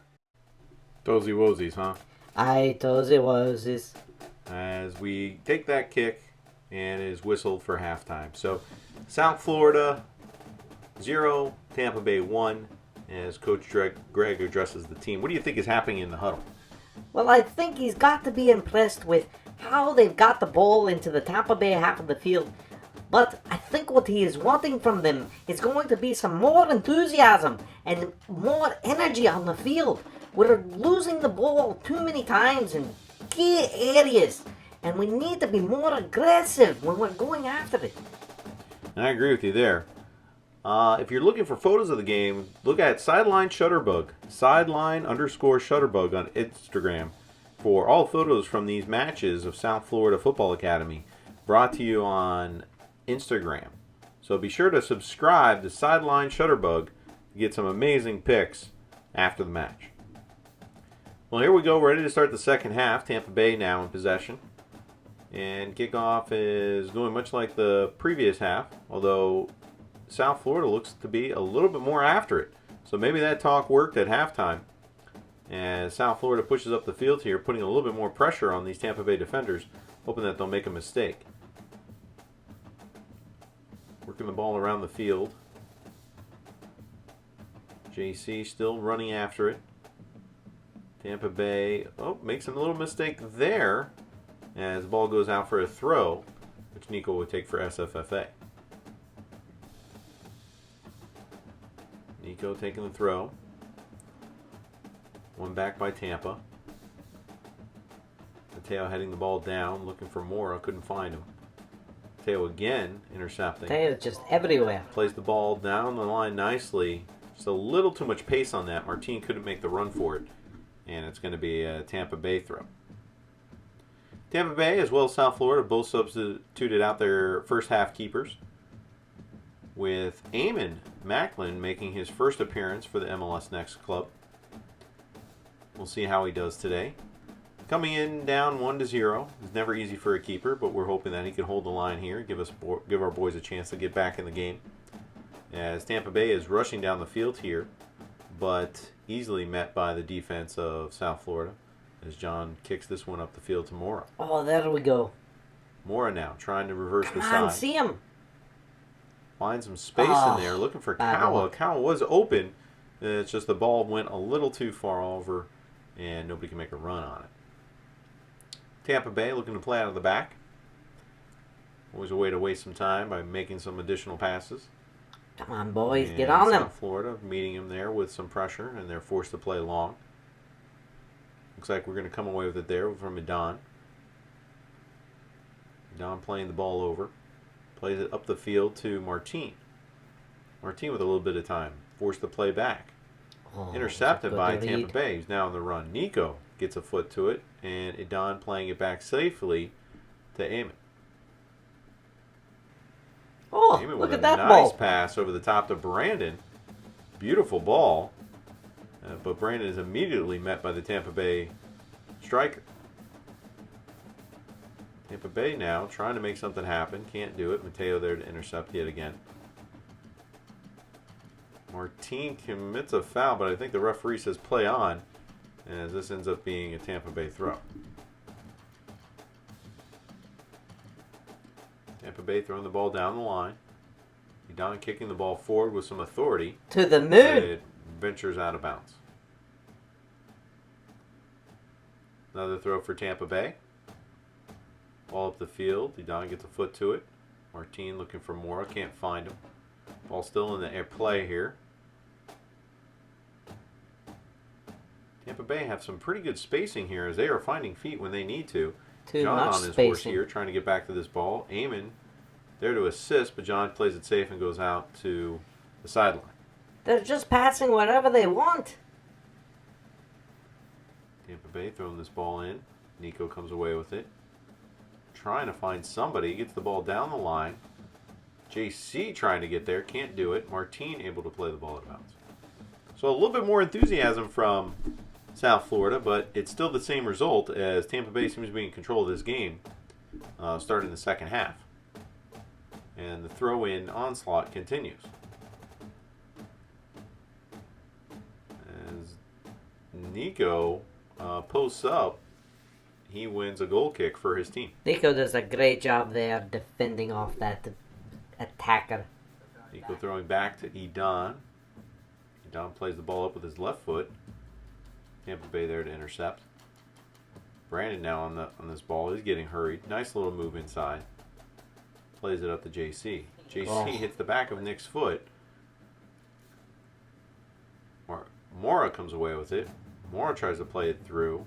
Dozy Wozies, huh? Aye, toesy woesies. As we take that kick and it is whistled for halftime. So South Florida 0, Tampa Bay 1, as Coach Greg addresses the team. What do you think is happening in the huddle? Well, I think he's got to be impressed with how they've got the ball into the Tampa Bay half of the field. But I think what he is wanting from them is going to be some more enthusiasm and more energy on the field. We're losing the ball too many times in key areas, and we need to be more aggressive when we're going after it. I agree with you there. If you're looking for photos of the game, look at Sideline Shutterbug, sideline_Shutterbug on Instagram for all photos from these matches of South Florida Football Academy, brought to you on Instagram. So be sure to subscribe to Sideline Shutterbug to get some amazing pics after the match. Well, here we go, ready to start the second half. Tampa Bay now in possession. And kickoff is going much like the previous half, although South Florida looks to be a little bit more after it. So maybe that talk worked at halftime. As South Florida pushes up the field here, putting a little bit more pressure on these Tampa Bay defenders, hoping that they'll make a mistake. Working the ball around the field. JC still running after it. Tampa Bay, makes a little mistake there as the ball goes out for a throw, which Nico would take for SFFA. Nico taking the throw. One back by Tampa. Mateo heading the ball down, looking for Mora, couldn't find him. Mateo again intercepting. Mateo's just everywhere. Plays the ball down the line nicely. Just a little too much pace on that. Martin couldn't make the run for it. And it's going to be a Tampa Bay throw. Tampa Bay, as well as South Florida, both substituted out their first half keepers, with Eamon Macklin making his first appearance for the MLS Next club. We'll see how he does today. Coming in down 1-0. It's never easy for a keeper, but we're hoping that he can hold the line here, give our boys a chance to get back in the game. As Tampa Bay is rushing down the field here, but easily met by the defense of South Florida as John kicks this one up the field to Mora. Oh, there we go. Mora now trying to reverse the Come on, side. see him. Finds some space in there, looking for bad Kawa. luck. Kawa was open. It's just the ball went a little too far over, and nobody can make a run on it. Tampa Bay looking to play out of the back. Always a way to waste some time by making some additional passes. Come on, boys, And get on them. South Florida meeting him there with some pressure, and they're forced to play long. Looks like we're going to come away with it there from Edon. Edon playing the ball over. Plays it up the field to Martin. Martin with a little bit of time. Forced the play back. Intercepted by Tampa Bay. He's now on the run. Nico gets a foot to it. And Idan playing it back safely to Eamon. Oh, Eamon look with at a that nice ball. pass over the top to Brandon. Beautiful ball. But Brandon is immediately met by the Tampa Bay striker. Tampa Bay now trying to make something happen. Can't do it. Mateo there to intercept yet again. Martin commits a foul, but I think the referee says play on, as this ends up being a Tampa Bay throw. Tampa Bay throwing the ball down the line. Idan kicking the ball forward with some authority. To the moon. It ventures out of bounds. Another throw for Tampa Bay. Ball up the field. Idan gets a foot to it. Martin looking for Mora. Can't find him. Ball still in the air play here. Tampa Bay have some pretty good spacing here as they are finding feet when they need to. Too John much on his spacing. horse here trying to get back to this ball. Eamon there to assist, but John plays it safe and goes out to the sideline. They're just passing wherever they want. Tampa Bay throwing this ball in. Nico comes away with it. Trying to find somebody. Gets the ball down the line. JC trying to get there. Can't do it. Martin able to play the ball out of bounds. So a little bit more enthusiasm from South Florida, but it's still the same result as Tampa Bay seems to be in control of this game starting the second half. And the throw-in onslaught continues. As Nico posts up, he wins a goal kick for his team. Nico does a great job there defending off that attacker. Nico throwing back to Idan. Idan plays the ball up with his left foot. Tampa Bay there to intercept. Brandon now on this ball. He's getting hurried. Nice little move inside. Plays it up to JC. JC hits the back of Nick's foot. Mora comes away with it. Mora tries to play it through.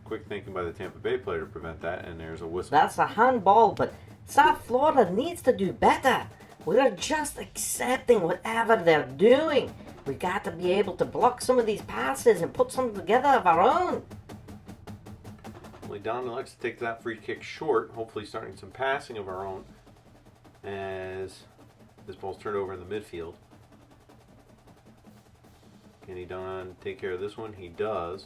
Quick thinking by the Tampa Bay player to prevent that, and there's a whistle. That's a handball, but South Florida needs to do better. We're just accepting whatever they're doing. We got to be able to block some of these passes and put something together of our own. Don likes to take that free kick short, hopefully starting some passing of our own as this ball's turned over in the midfield. Can he Don take care of this one? He does.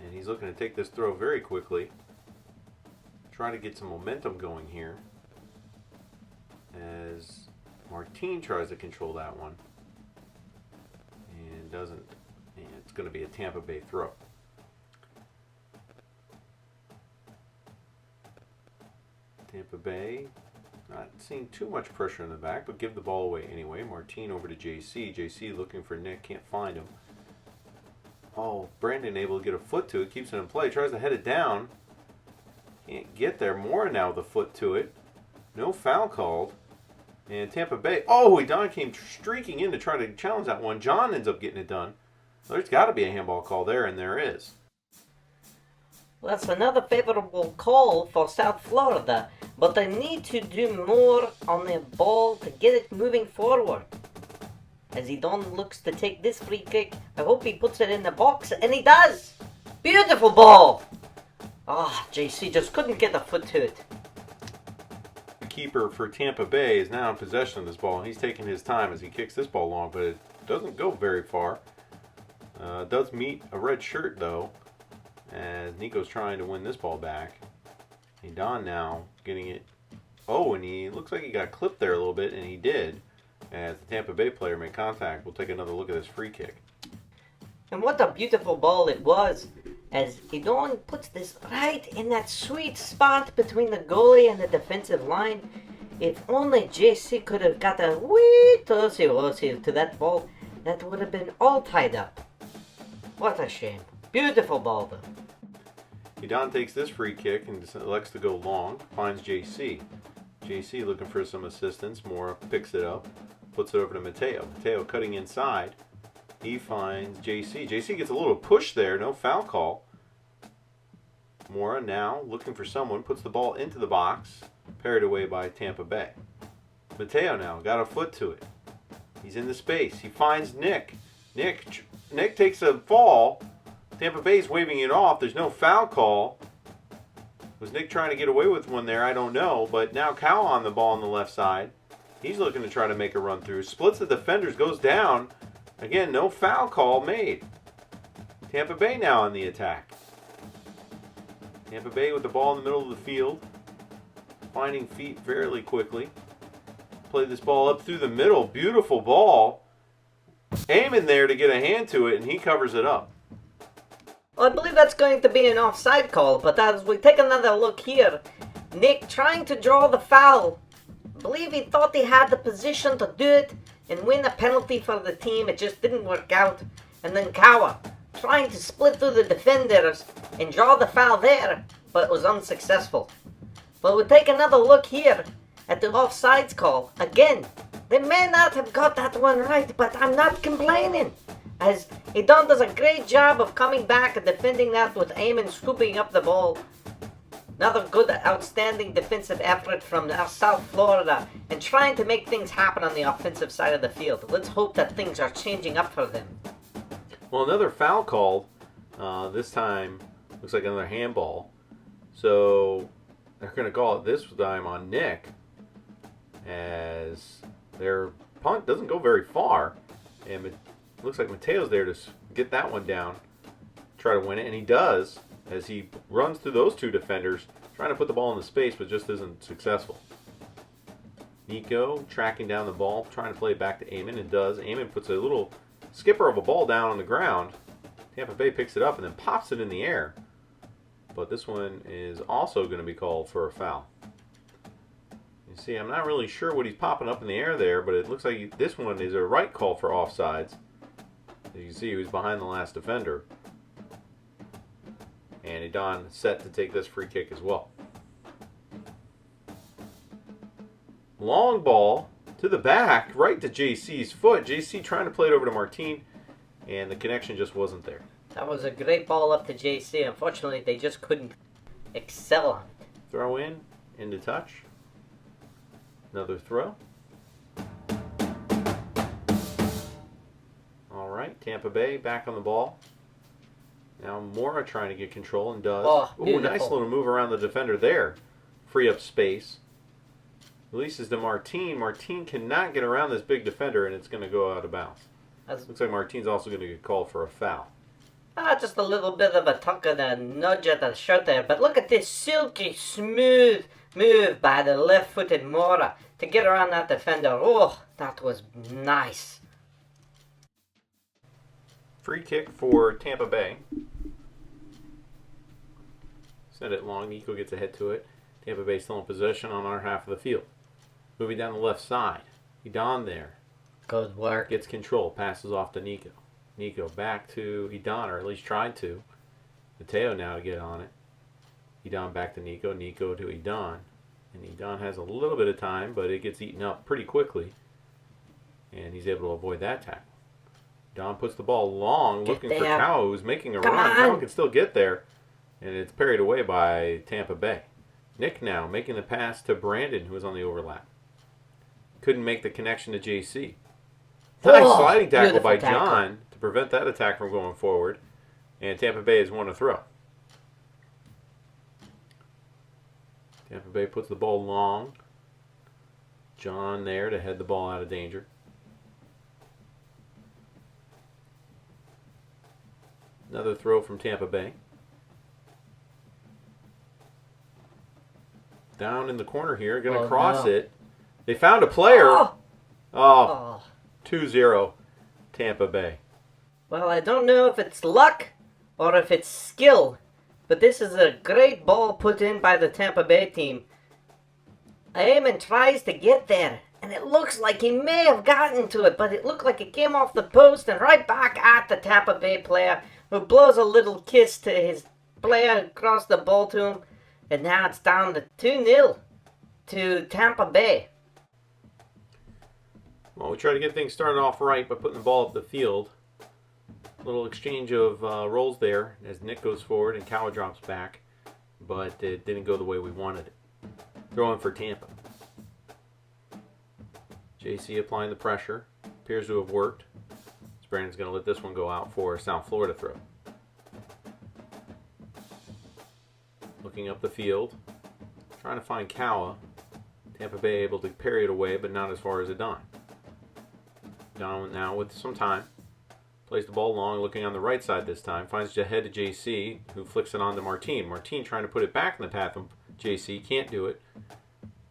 And he's looking to take this throw very quickly. Try to get some momentum going here as Martin tries to control that one. And doesn't. And it's going to be a Tampa Bay throw. Tampa Bay not seeing too much pressure in the back, but give the ball away anyway. Martin over to JC. JC looking for Nick, can't find him. Oh, Brandon able to get a foot to it, keeps it in play, tries to head it down. Can't get there. Mora now with a foot to it. No foul called. And Tampa Bay, Don came streaking in to try to challenge that one. John ends up getting it done. There's got to be a handball call there, and there is. Well, that's another favorable call for South Florida, but they need to do more on the ball to get it moving forward. As Idan looks to take this free kick, I hope he puts it in the box, and he does! Beautiful ball! JC just couldn't get the foot to it. The keeper for Tampa Bay is now in possession of this ball, and he's taking his time as he kicks this ball long, but it doesn't go very far. Does meet a red shirt, though, as Nico's trying to win this ball back. Don now getting it. And he looks like he got clipped there a little bit, and he did. As the Tampa Bay player made contact, we'll take another look at this free kick. And what a beautiful ball it was, as Idan puts this right in that sweet spot between the goalie and the defensive line. If only JC could have got a wee tossy to that ball, that would have been all tied up. What a shame. Beautiful ball though. Idan takes this free kick and elects to go long, finds JC. JC looking for some assistance. Mora picks it up, puts it over to Mateo. Mateo cutting inside. He finds JC. JC gets a little push there, no foul call. Mora now looking for someone, puts the ball into the box, parried away by Tampa Bay. Mateo now got a foot to it. He's in the space. He finds Nick. Nick takes a fall. Tampa Bay's waving it off. There's no foul call. Was Nick trying to get away with one there? I don't know. But now Cal on the ball on the left side. He's looking to try to make a run through. Splits the defenders, goes down. Again, no foul call made. Tampa Bay now on the attack. Tampa Bay with the ball in the middle of the field. Finding feet fairly quickly. Play this ball up through the middle. Beautiful ball. Aiming there to get a hand to it, and he covers it up. Well, I believe that's going to be an offside call, but as we take another look here, Nick trying to draw the foul. I believe he thought he had the position to do it and win a penalty for the team. It just didn't work out. And then Kawa trying to split through the defenders and draw the foul there, but it was unsuccessful. But we'll take another look here at the offsides call. Again, they may not have got that one right, but I'm not complaining, as Edon does a great job of coming back and defending that with aim and scooping up the ball. Another good, outstanding defensive effort from South Florida and trying to make things happen on the offensive side of the field. Let's hope that things are changing up for them. Well, another foul called. This time looks like another handball. So they're going to call it this time on Nick, as their punt doesn't go very far. And it looks like Mateo's there to get that one down, try to win it, and he does, as he runs through those two defenders, trying to put the ball in the space, but just isn't successful. Nico tracking down the ball, trying to play it back to Eamon, and does. Eamon puts a little skipper of a ball down on the ground. Tampa Bay picks it up and then pops it in the air. But this one is also going to be called for a foul. You see, I'm not really sure what he's popping up in the air there, but it looks like this one is a right call for offsides. As you can see, he was behind the last defender. And Edon set to take this free kick as well. Long ball to the back, right to JC's foot. JC trying to play it over to Martin, and the connection just wasn't there. That was a great ball up to JC. Unfortunately, they just couldn't excel on it. Throw in, into touch. Another throw. All right, Tampa Bay back on the ball. Now Mora trying to get control and does. Oh, ooh, nice little move around the defender there. Free up space. Releases to Martin. Martin cannot get around this big defender, and it's going to go out of bounds. Looks like Martin's also going to get called for a foul. Just a little bit of a tuck and a nudge at the shirt there. But look at this silky, smooth move by the left-footed Mora to get around that defender. Oh, that was nice. Free kick for Tampa Bay. Send it long. Nico gets ahead to it. Tampa Bay still in possession on our half of the field. Moving down the left side. Edon there. Good work. Gets control. Passes off to Nico. Nico back to Edon, or at least tried to. Mateo now to get on it. Edon back to Nico. Nico to Edon. And Edon has a little bit of time, but it gets eaten up pretty quickly. And he's able to avoid that tackle. Edon puts the ball long, looking for Cow, who's making a run. Cow can still get there. And it's parried away by Tampa Bay. Nick now making the pass to Brandon, who was on the overlap. Couldn't make the connection to JC. Nice sliding tackle by John to prevent that attack from going forward. And Tampa Bay has won a throw. Tampa Bay puts the ball long. John there to head the ball out of danger. Another throw from Tampa Bay. Down in the corner here, going to cross it. They found a player. Oh. 2-0 Tampa Bay. Well, I don't know if it's luck or if it's skill, but this is a great ball put in by the Tampa Bay team. Eamon tries to get there, and it looks like he may have gotten to it, but it looked like it came off the post and right back at the Tampa Bay player, who blows a little kiss to his player across the ball to him, and now it's down to 2-0 to Tampa Bay. Well, we try to get things started off right by putting the ball up the field. A little exchange of rolls there as Nick goes forward and Kawa drops back, but it didn't go the way we wanted it. Throwing for Tampa. JC applying the pressure. Appears to have worked. So Brandon's going to let this one go out for a South Florida throw. Looking up the field. Trying to find Kawa. Tampa Bay able to parry it away, but not as far as Adon. Adon now with some time. Plays the ball long, looking on the right side this time. Finds ahead to JC, who flicks it on to Martin. Martin trying to put it back in the path of JC. Can't do it.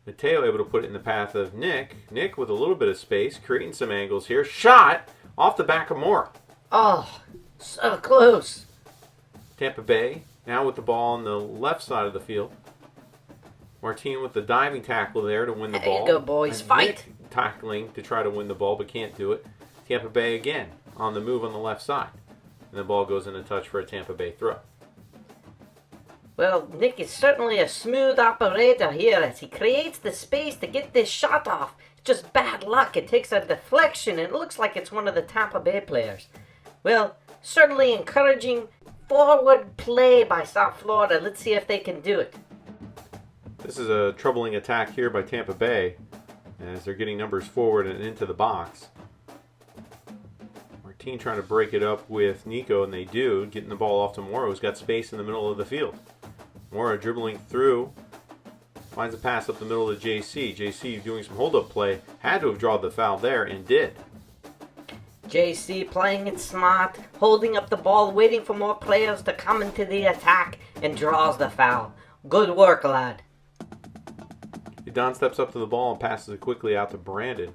Mateo able to put it in the path of Nick. Nick with a little bit of space, creating some angles here. Shot off the back of Mora. Oh, so close. Tampa Bay now with the ball on the left side of the field. Martin with the diving tackle there to win the ball. There you go, boys. And Fight. Nick tackling to try to win the ball, but can't do it. Tampa Bay again on the move on the left side. And the ball goes into touch for a Tampa Bay throw. Well, Nick is certainly a smooth operator here as he creates the space to get this shot off. It's just bad luck. It takes a deflection and it looks like it's one of the Tampa Bay players. Well, certainly encouraging forward play by South Florida. Let's see if they can do it. This is a troubling attack here by Tampa Bay as they're getting numbers forward and into the box. Martin trying to break it up with Nico, and they do, getting the ball off to Mora, who's got space in the middle of the field. Mora dribbling through, finds a pass up the middle of JC. JC doing some hold-up play, had to have drawn the foul there, and did. JC playing it smart, holding up the ball, waiting for more players to come into the attack, and draws the foul. Good work, lad. Don steps up to the ball and passes it quickly out to Brandon,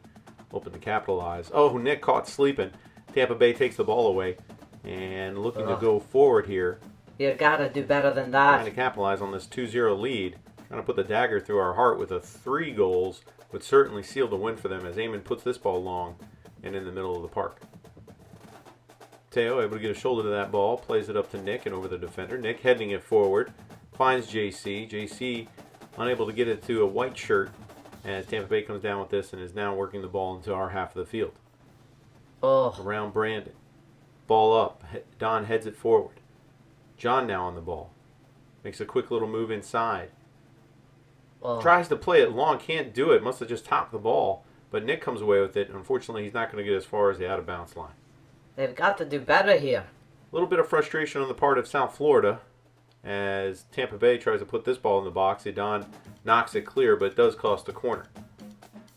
hoping to capitalize. Oh, Nick caught sleeping. Tampa Bay takes the ball away and looking to go forward here. You gotta do better than that. Trying to capitalize on this 2-0 lead. Trying to put the dagger through our heart with a 3 goals would certainly seal the win for them as Eamon puts this ball long and in the middle of the park. Teo able to get a shoulder to that ball, plays it up to Nick and over the defender. Nick heading it forward, finds JC. JC unable to get it to a white shirt as Tampa Bay comes down with this and is now working the ball into our half of the field. Oh. Around Brandon. Ball up. Don heads it forward. John now on the ball. Makes a quick little move inside. Oh. Tries to play it long. Can't do it. Must have just topped the ball. But Nick comes away with it. Unfortunately, he's not going to get as far as the out-of-bounds line. They've got to do better here. A little bit of frustration on the part of South Florida as Tampa Bay tries to put this ball in the box. Adon knocks it clear, but it does cost a corner.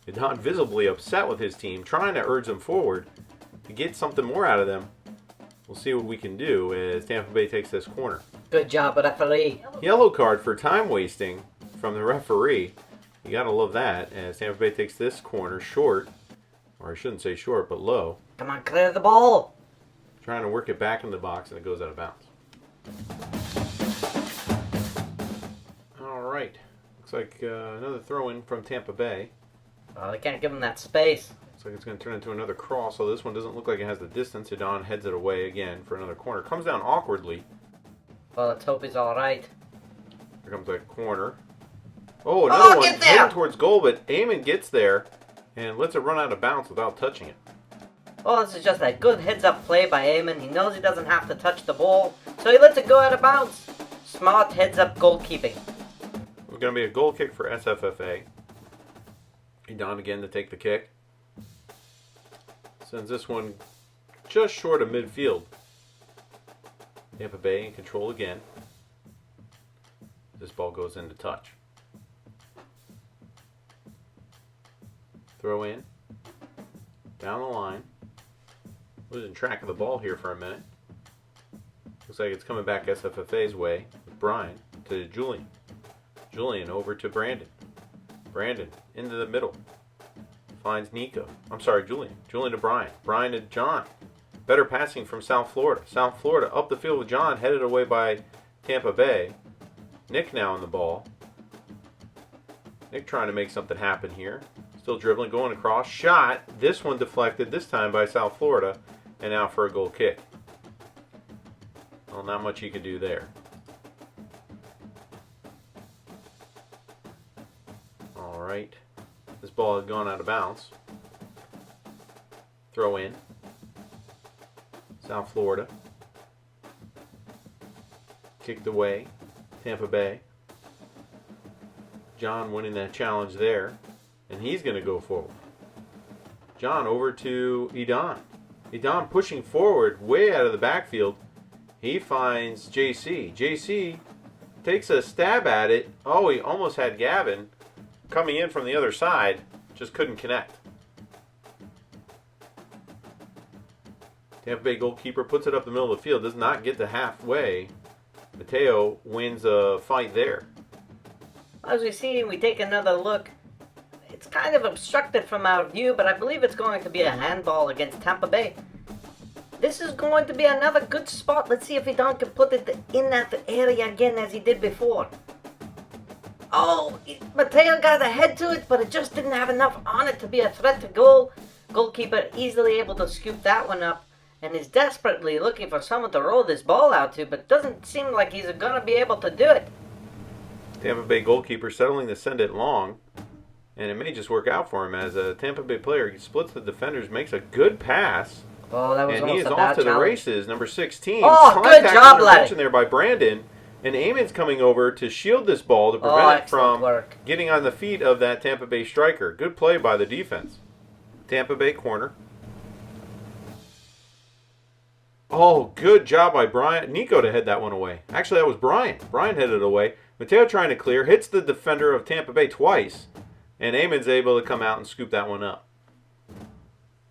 Adon visibly upset with his team, trying to urge them forward to get something more out of them. We'll see what we can do as Tampa Bay takes this corner. Good job, referee. Yellow card for time wasting from the referee. You gotta love that as Tampa Bay takes this corner short, or I shouldn't say short, but low. Come on, clear the ball. Trying to work it back in the box and it goes out of bounds. All right, looks like another throw-in from Tampa Bay. Oh, they can't give him that space. Looks like it's going to turn into another cross, so this one doesn't look like it has the distance. Adon heads it away again for another corner. Comes down awkwardly. Well, let's hope he's all right. Here comes that corner. Oh, another one get there! heading towards goal, but Eamon gets there and lets it run out of bounds without touching it. Oh, this is just a good heads-up play by Eamon. He knows he doesn't have to touch the ball, so he lets it go out of bounds. Smart heads-up goalkeeping. It's going to be a goal kick for SFFA. Adon again to take the kick. Sends this one just short of midfield. Tampa Bay in control again. This ball goes into touch. Throw in. Down the line. Losing track of the ball here for a minute. Looks like it's coming back SFFA's way with Brian to Julian. Julian over to Brandon. Brandon into the middle. Finds Nico. I'm sorry, Julian. Julian to Brian. Brian to John. Better passing from South Florida. South Florida up the field with John, headed away by Tampa Bay. Nick now on the ball. Nick trying to make something happen here. Still dribbling, going across. Shot. This one deflected, this time by South Florida. And now for a goal kick. Well, not much you can do there. All right. This ball had gone out of bounds. Throw in. South Florida. Kicked away. Tampa Bay. John winning that challenge there. And he's going to go forward. John over to Edon. Edon pushing forward way out of the backfield. He finds JC. JC takes a stab at it. Oh, he almost had Gavin coming in from the other side. Just couldn't connect. Tampa Bay goalkeeper puts it up the middle of the field. Does not get to halfway. Mateo wins a fight there. As we see, we take another look. It's kind of obstructed from our view, but I believe it's going to be a handball against Tampa Bay. This is going to be another good spot. Let's see if Edon can put it in that area again as he did before. Oh, Mateo got ahead to it, but it just didn't have enough on it to be a threat to goal. Goalkeeper easily able to scoop that one up and is desperately looking for someone to roll this ball out to, but doesn't seem like he's going to be able to do it. Tampa Bay goalkeeper settling to send it long, and it may just work out for him as a Tampa Bay player splits the defenders, makes a good pass. Oh, that was and he is almost a off bad to the challenge. races. Number 16. Oh, good job, laddie. There by Brandon. And Eamon's coming over to shield this ball to prevent it from getting on the feet of that Tampa Bay striker. Good play by the defense. Tampa Bay corner. Oh, good job by Brian. Nico to head that one away. Actually, that was Brian. Brian headed it away. Mateo trying to clear. Hits the defender of Tampa Bay twice. And Eamon's able to come out and scoop that one up.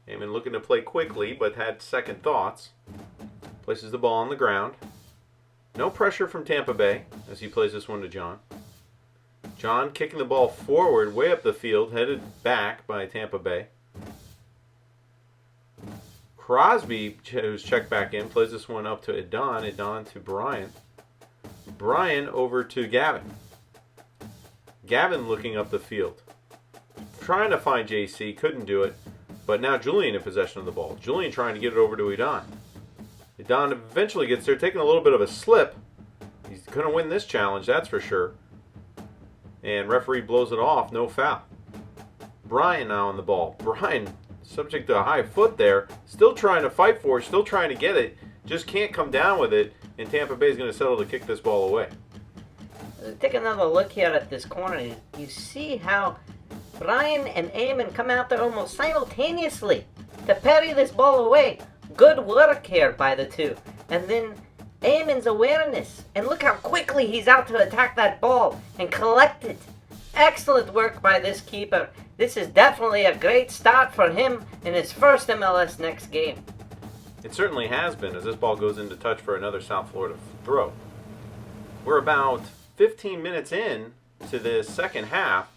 Eamon looking to play quickly, but had second thoughts. Places the ball on the ground. No pressure from Tampa Bay as he plays this one to John. John kicking the ball forward, way up the field, headed back by Tampa Bay. Crosby, who's checked back in, plays this one up to Edon. Edon to Brian. Brian over to Gavin. Gavin looking up the field. Trying to find JC, couldn't do it. But now Julian in possession of the ball. Julian trying to get it over to Edon. Edon eventually gets there, taking a little bit of a slip. He's going to win this challenge, that's for sure. And referee blows it off, no foul. Brian now on the ball. Brian, subject to a high foot there, still trying to fight for it, still trying to get it, just can't come down with it, and Tampa Bay is going to settle to kick this ball away. Take another look here at this corner. You see how Brian and Eamon come out there almost simultaneously to parry this ball away. Good work here by the two. And then Eamon's awareness. And look how quickly he's out to attack that ball and collect it. Excellent work by this keeper. This is definitely a great start for him in his first MLS Next game. It certainly has been as this ball goes into touch for another South Florida throw. We're about 15 minutes in to this second half.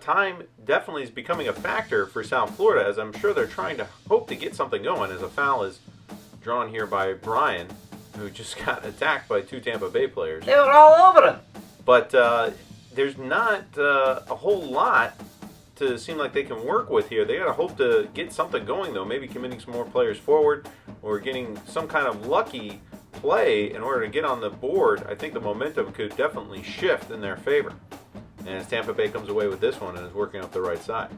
Time definitely is becoming a factor for South Florida, as I'm sure they're trying to hope to get something going, as a foul is drawn here by Brian, who just got attacked by two Tampa Bay players. They were all over him. But there's not a whole lot to seem like they can work with here. They got to hope to get something going, though. Maybe committing some more players forward or getting some kind of lucky play in order to get on the board. I think the momentum could definitely shift in their favor. And as Tampa Bay comes away with this one and is working up the right side.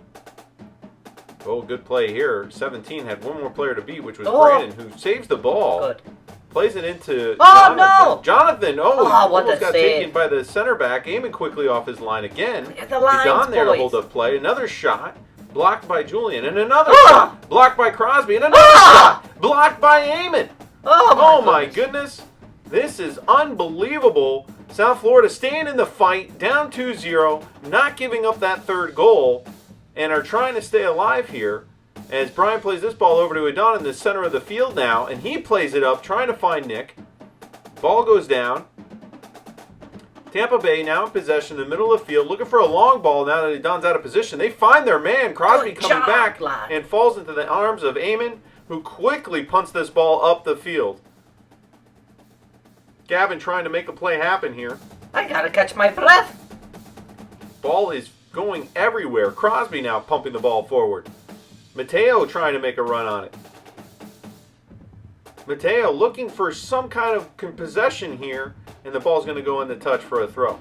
Oh, good play here. 17 had one more player to beat, which was Brandon, who saves the ball. Good. Plays it into Jonathan. No! Jonathan, almost got save. taken by the center back. Aiming quickly off his line again. The lines, Don there boys. to hold up play. Another shot. Blocked by Julian. And another shot. Blocked by Crosby. And another shot. Blocked by Eamon. Oh my goodness. This is unbelievable. South Florida staying in the fight, down 2-0, not giving up that third goal, and are trying to stay alive here. As Brian plays this ball over to Edon in the center of the field now, and he plays it up, trying to find Nick. Ball goes down. Tampa Bay now in possession in the middle of the field, looking for a long ball now that Edon's out of position. They find their man, Crosby, coming back, and falls into the arms of Eamon, who quickly punts this ball up the field. Gavin trying to make a play happen here. I gotta catch my breath. Ball is going everywhere. Crosby now pumping the ball forward. Mateo trying to make a run on it. Mateo looking for some kind of possession here, and the ball's going to go in the touch for a throw.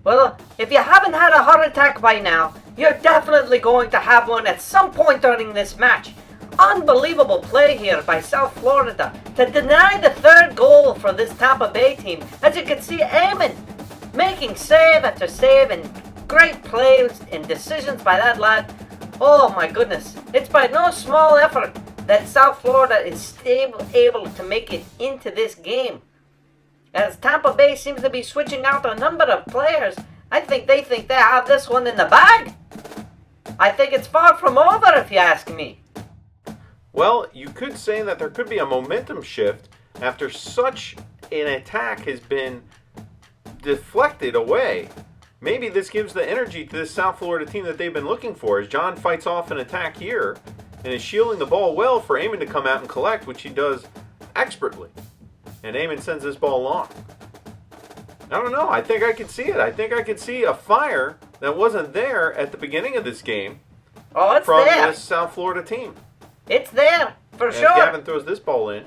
Well, if you haven't had a heart attack by now, you're definitely going to have one at some point during this match. Unbelievable play here by South Florida to deny the third goal for this Tampa Bay team. As you can see, Eamon making save after save and great plays and decisions by that lad. Oh my goodness. It's by no small effort that South Florida is able to make it into this game. As Tampa Bay seems to be switching out a number of players, I think they have this one in the bag. I think it's far from over, if you ask me. Well, you could say that there could be a momentum shift after such an attack has been deflected away. Maybe this gives the energy to this South Florida team that they've been looking for, as John fights off an attack here and is shielding the ball well for Eamon to come out and collect, which he does expertly. And Eamon sends this ball long. I don't know. I think I could see it. I think I could see a fire that wasn't there at the beginning of this game from this South Florida team. It's there, for sure. Gavin throws this ball in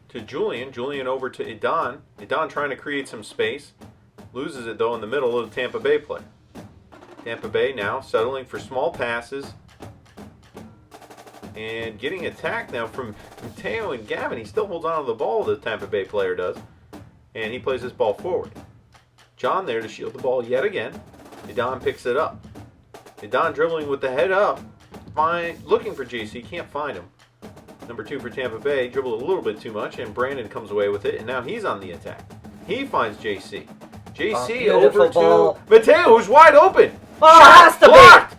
to Julian. Julian over to Idan. Idan trying to create some space. Loses it, though, in the middle of the Tampa Bay play. Tampa Bay now settling for small passes. And getting attacked now from Mateo and Gavin. He still holds on to the ball, the Tampa Bay player does. And he plays this ball forward. John there to shield the ball yet again. Idan picks it up. Idan dribbling with the head up. Looking for JC. Can't find him. Number 2 for Tampa Bay. Dribbled a little bit too much. And Brandon comes away with it. And now he's on the attack. He finds JC. JC over to Mateo, who's wide open. Oh, Shot has to blocked.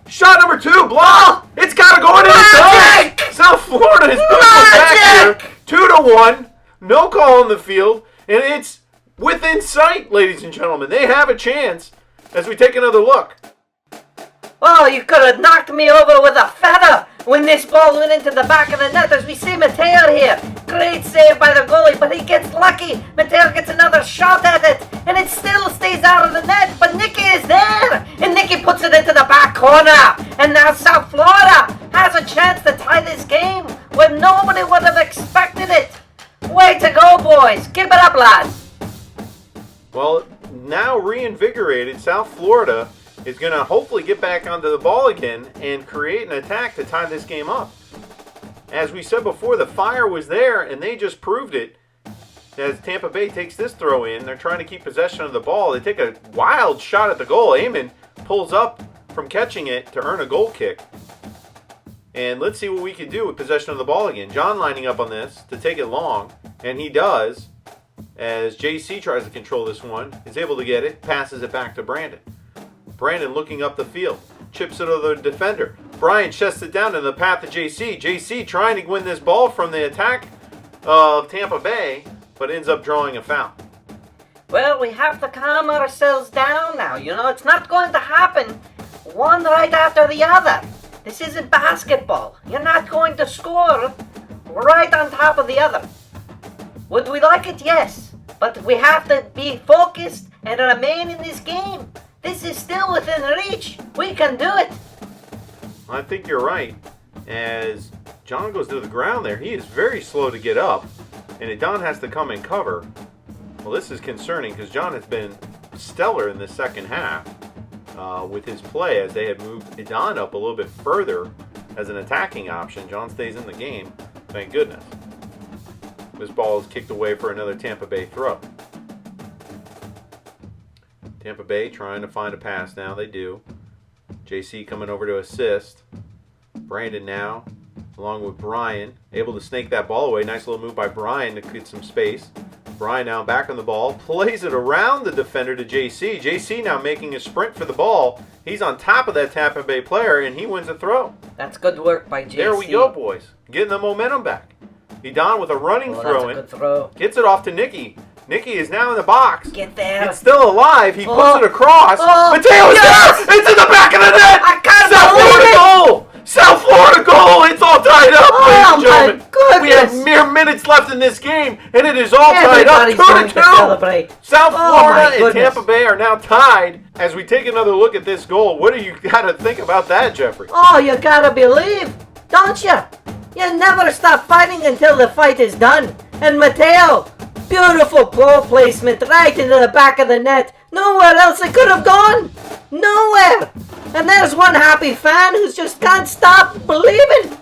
Shot number 2 blocked. It's got to go in the zone. South Florida is back here. 2-1. No call on the field. And it's within sight, ladies and gentlemen. They have a chance as we take another look. Oh, you could have knocked me over with a feather when this ball went into the back of the net, as we see Mateo here. Great save by the goalie, but he gets lucky. Mateo gets another shot at it, and it still stays out of the net, but Nicky is there, and Nicky puts it into the back corner. And now South Florida has a chance to tie this game when nobody would have expected it. Way to go, boys. Keep it up, lads. Well, now reinvigorated, South Florida is going to hopefully get back onto the ball again and create an attack to tie this game up. As we said before, the fire was there, and they just proved it. As Tampa Bay takes this throw in, they're trying to keep possession of the ball. They take a wild shot at the goal. Eamon pulls up from catching it to earn a goal kick. And let's see what we can do with possession of the ball again. John lining up on this to take it long, and he does. As JC tries to control this one, is able to get it, passes it back to Brandon. Brandon looking up the field, chips it over the defender. Brian chests it down in the path to JC. JC trying to win this ball from the attack of Tampa Bay, but ends up drawing a foul. Well, we have to calm ourselves down now. You know, it's not going to happen one right after the other. This isn't basketball. You're not going to score right on top of the other. Would we like it? Yes. But we have to be focused and remain in this game. This is still within reach. We can do it. I think you're right. As John goes to the ground there, he is very slow to get up. And Idan has to come and cover. Well, this is concerning because John has been stellar in the second half with his play as they had moved Idan up a little bit further as an attacking option. John stays in the game. Thank goodness. This ball is kicked away for another Tampa Bay throw. Tampa Bay trying to find a pass now. They do. JC coming over to assist. Brandon now, along with Brian, able to snake that ball away. Nice little move by Brian to get some space. Brian now back on the ball. Plays it around the defender to JC. JC now making a sprint for the ball. He's on top of that Tampa Bay player, and he wins a throw. That's good work by JC. There we go, boys. Getting the momentum back. Idan with a running throw in. That's a good throw. Gets it off to Nicky. Nicky is now in the box. Get there. It's still alive. He puts it across. Oh, Mateo is there. It's in the back of the net. I can't South believe Florida it. goal. South Florida goal. It's all tied up, ladies and gentlemen. My goodness. We have mere minutes left in this game, and it is all tied up. Everybody's going to 2-2. celebrate. South Florida and goodness. Tampa Bay are now tied. As we take another look at this goal, what do you got to think about that, Jeffrey? Oh, you gotta believe, don't you? You never stop fighting until the fight is done. And Mateo, beautiful ball placement right into the back of the net. Nowhere else it could have gone. Nowhere. And there's one happy fan who just can't stop believing.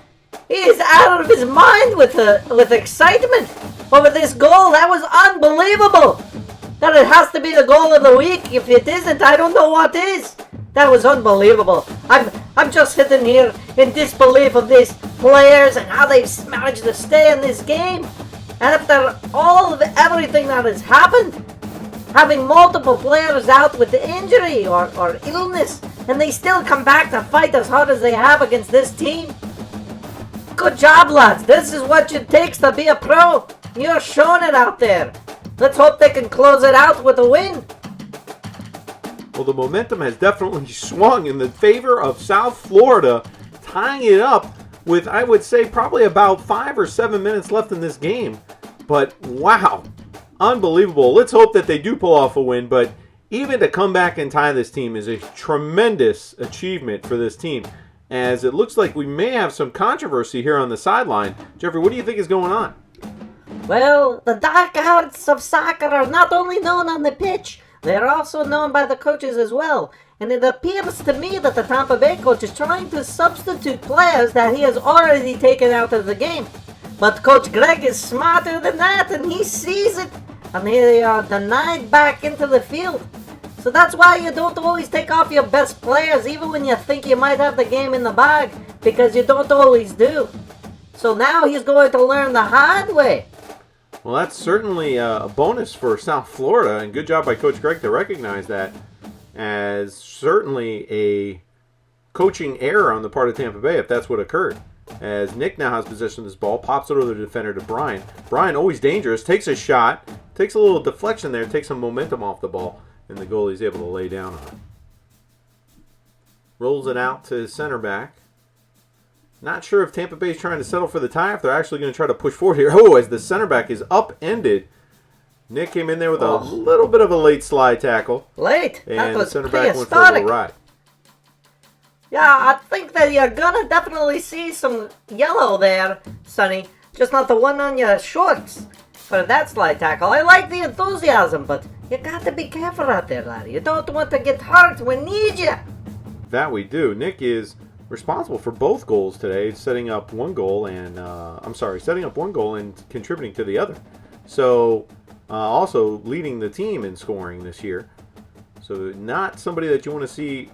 He is out of his mind with excitement over this goal. That was unbelievable. That it has to be the goal of the week. If it isn't, I don't know what is. That was unbelievable. I'm just sitting here in disbelief of these players and how they've managed to stay in this game. And after all of everything that has happened, having multiple players out with injury or illness, and they still come back to fight as hard as they have against this team. Good job, lads. This is what it takes to be a pro. You're showing it out there. Let's hope they can close it out with a win. Well, the momentum has definitely swung in the favor of South Florida, tying it up with, I would say, probably about 5 or 7 minutes left in this game. But wow, unbelievable. Let's hope that they do pull off a win, but even to come back and tie this team is a tremendous achievement for this team, as it looks like we may have some controversy here on the sideline. Jeffrey, what do you think is going on? Well, the dark arts of soccer are not only known on the pitch, they're also known by the coaches as well. And it appears to me that the Tampa Bay coach is trying to substitute players that he has already taken out of the game. But Coach Greg is smarter than that, and he sees it. And they are denied back into the field. So that's why you don't always take off your best players, even when you think you might have the game in the bag, because you don't always do. So now he's going to learn the hard way. Well, that's certainly a bonus for South Florida, and good job by Coach Greg to recognize that as certainly a coaching error on the part of Tampa Bay, if that's what occurred. As Nick now has possession of this ball, pops it over the defender to Brian. Brian, always dangerous, takes a shot, takes a little deflection there, takes some momentum off the ball, and the goalie's able to lay down on it. Rolls it out to his center back. Not sure if Tampa Bay is trying to settle for the tie, if they're actually going to try to push forward here. Oh, as the center back is upended. Nick came in there with a little bit of a late slide tackle. Late? And that was the center back went for a little ride. Yeah, I think that you're gonna definitely see some yellow there, Sonny. Just not the one on your shorts for that slide tackle. I like the enthusiasm, but you got to be careful out there, laddie. You don't want to get hurt. We need you. That we do. Nick is responsible for both goals today, setting up one goal and setting up one goal and contributing to the other. So also leading the team in scoring this year. So not somebody that you want to see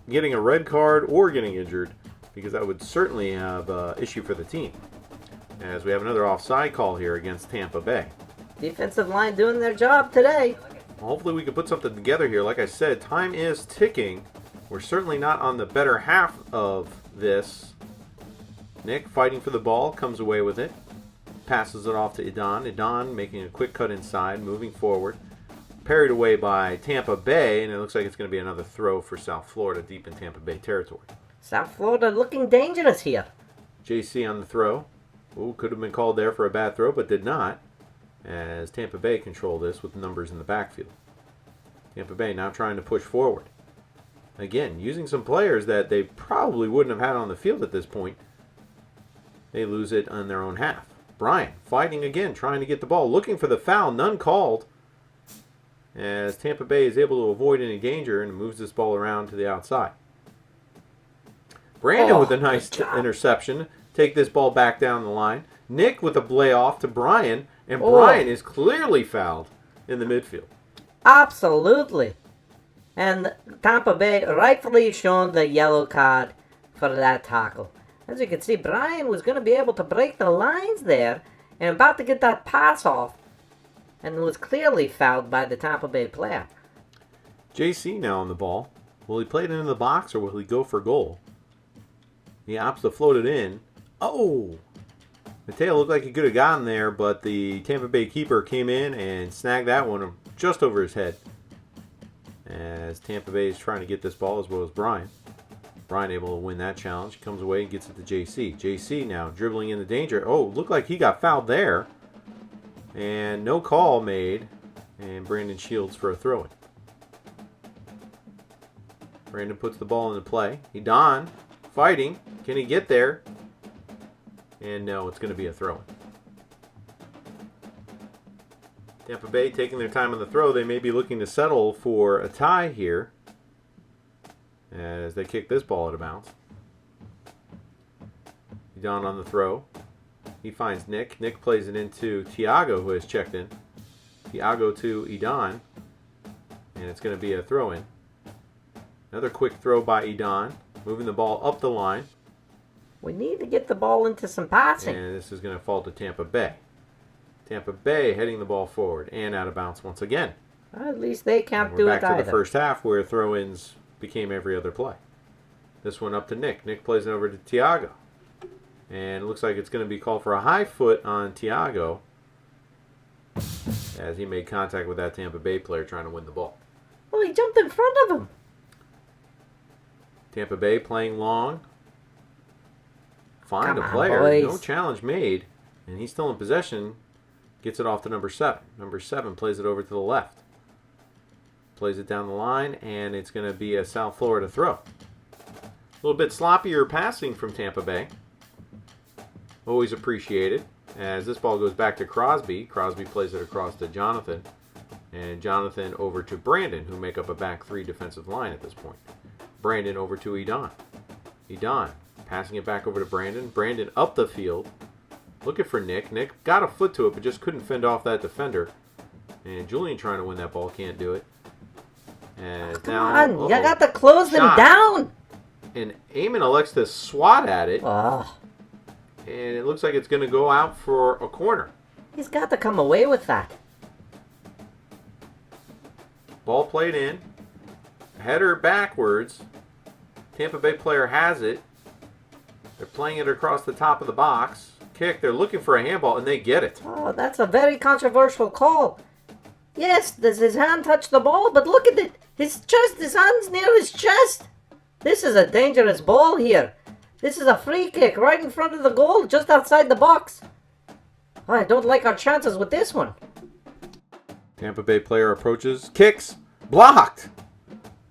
getting a red card or getting injured, because that would certainly have an issue for the team. As we have another offside call here against Tampa Bay. Defensive line doing their job today. Hopefully we can put something together here. Like I said, time is ticking. We're certainly not on the better half of this. Nick fighting for the ball, comes away with it. Passes it off to Idan. Idan making a quick cut inside, moving forward. Parried away by Tampa Bay, and it looks like it's going to be another throw for South Florida deep in Tampa Bay territory. South Florida looking dangerous here. JC on the throw. Ooh, could have been called there for a bad throw, but did not, as Tampa Bay control this with numbers in the backfield. Tampa Bay now trying to push forward. Again, using some players that they probably wouldn't have had on the field at this point. They lose it on their own half. Bryant fighting again, trying to get the ball, looking for the foul, none called. As Tampa Bay is able to avoid any danger and moves this ball around to the outside. Brandon with a nice interception. Take this ball back down the line. Nick with a play off to Brian, and Brian is clearly fouled in the midfield. Absolutely. And Tampa Bay rightfully shown the yellow card for that tackle. As you can see, Brian was going to be able to break the lines there and about to get that pass off, and was clearly fouled by the Tampa Bay player. JC now on the ball. Will he play it into the box or will he go for goal? He opts to float it in. Oh! Mateo looked like he could have gotten there, but the Tampa Bay keeper came in and snagged that one just over his head. As Tampa Bay is trying to get this ball, as well as Brian. Brian able to win that challenge. Comes away and gets it to JC. JC now dribbling into danger. Oh, looked like he got fouled there. And no call made. And Brandon Shields for a throw-in. Brandon puts the ball into play. Idan fighting. Can he get there? And no, it's going to be a throw-in. Tampa Bay taking their time on the throw. They may be looking to settle for a tie here as they kick this ball out of bounds. Idan on the throw. He finds Nick. Nick plays it into Thiago, who has checked in. Thiago to Idan. And it's going to be a throw-in. Another quick throw by Idan. moving the ball up the line. We need to get the ball into some passing. And this is going to fall to Tampa Bay. Tampa Bay heading the ball forward and out of bounds once again. At least they can't And do we're it back to either. the first half where throw-ins became every other play. This one up to Nick. Nick plays it over to Thiago. And it looks like it's going to be called for a high foot on Thiago as he made contact with that Tampa Bay player trying to win the ball. Well, he jumped in front of him. Tampa Bay playing long. Find Come a on, player. boys. No challenge made. And he's still in possession. Gets it off to number 7. Number 7 plays it over to the left. Plays it down the line, and it's going to be a South Florida throw. A little bit sloppier passing from Tampa Bay. Always appreciated. As this ball goes back to Crosby. Crosby plays it across to Jonathan. And Jonathan over to Brandon, who make up a back 3 defensive line at this point. Brandon over to Edon. Edon passing it back over to Brandon. Brandon up the field. Looking for Nick. Nick got a foot to it, but just couldn't fend off that defender. And Julian trying to win that ball. Can't do it. And Come now, on, you got to close them Shot. down. And Eamon elects to swat at it. Oh, And it looks like it's going to go out for a corner. he's got to come away with that. Ball played in. Header backwards. Tampa Bay player has it. They're playing it across the top of the box. Kick. They're looking for a handball, and they get it. Oh, that's a very controversial call. Yes, does his hand touch the ball? But look at it. His hand's near his chest. This is a dangerous ball here. This is a free kick right in front of the goal, just outside the box. I don't like our chances with this one. Tampa Bay player approaches. Kicks. Blocked.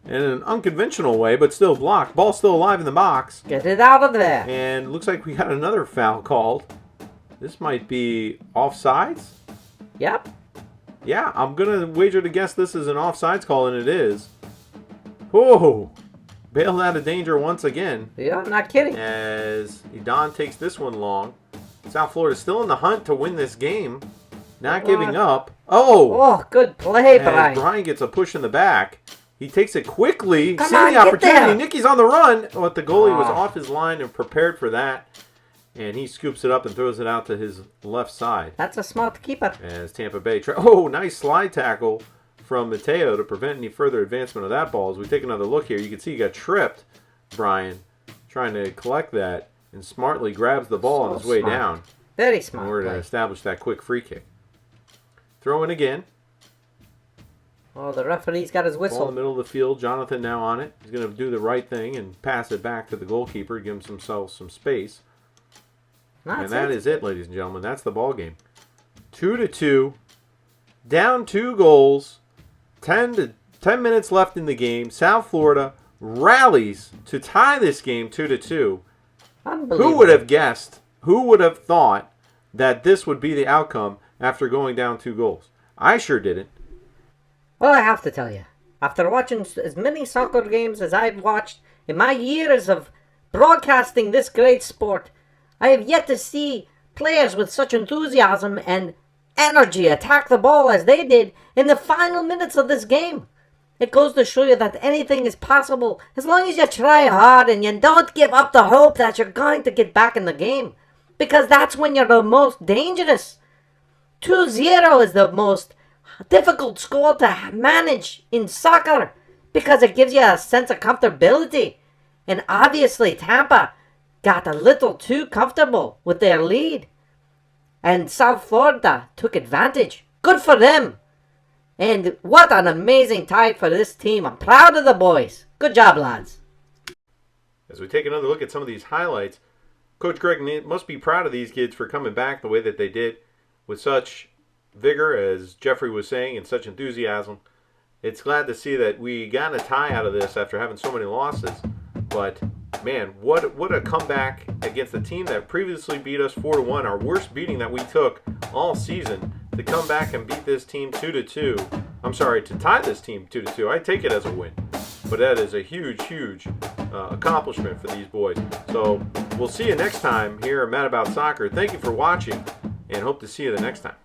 In an unconventional way, but still blocked. Ball still alive in the box. Get it out of there. And looks like we got another foul called. This might be offsides. Yep. Yeah, I'm going to wager to guess this is an offsides call, and it is. Whoa! Bailed out of danger once again. Yeah, I'm not kidding. As Edon takes this one long. South Florida still in the hunt to win this game. Not giving up. Oh! Oh, good play, As Brian. Brian gets a push in the back. He takes it quickly. Come Seeing on, the get opportunity. there. Nicky's on the run. But the goalie was Ah. off his line and prepared for that. And he scoops it up and throws it out to his left side. That's a smart keeper. As Tampa Bay nice slide tackle from Mateo to prevent any further advancement of that ball. As we take another look here, you can see he got tripped, Brian, trying to collect that, and smartly grabs the ball on his way smart. down Very in smart order to play. establish that quick free kick. Throw in again. Oh, the referee's got his Ball in whistle. the middle of the field. Jonathan now on it. He's going to do the right thing and pass it back to the goalkeeper, give himself some space. That's And that it. is it, ladies and gentlemen. That's the ball game. 2-2. Down 2 goals. 10 minutes left in the game. South Florida rallies to tie this game 2-2. Unbelievable. Who would have guessed? Who would have thought that this would be the outcome after going down 2 goals? I sure didn't. Well, I have to tell you, after watching as many soccer games as I've watched in my years of broadcasting this great sport, I have yet to see players with such enthusiasm and energy attack the ball as they did in the final minutes of this game. It goes to show you that anything is possible as long as you try hard and you don't give up the hope that you're going to get back in the game. Because that's when you're the most dangerous. 2-0 is the most difficult score to manage in soccer because it gives you a sense of comfortability. And obviously Tampa got a little too comfortable with their lead. And South Florida took advantage. Good for them. And what an amazing tie for this team. I'm proud of the boys. Good job, lads. As we take another look at some of these highlights, Coach Greg must be proud of these kids for coming back the way that they did with such vigor, as Jeffrey was saying, and such enthusiasm. It's glad to see that we got a tie out of this after having so many losses. But, man, what a comeback against a team that previously beat us 4-1, our worst beating that we took all season, to come back and beat this team 2-2. I'm sorry, to tie this team 2-2. I take it as a win. But that is a huge, huge accomplishment for these boys. So we'll see you next time here at M.A.D About Soccer. Thank you for watching, and hope to see you the next time.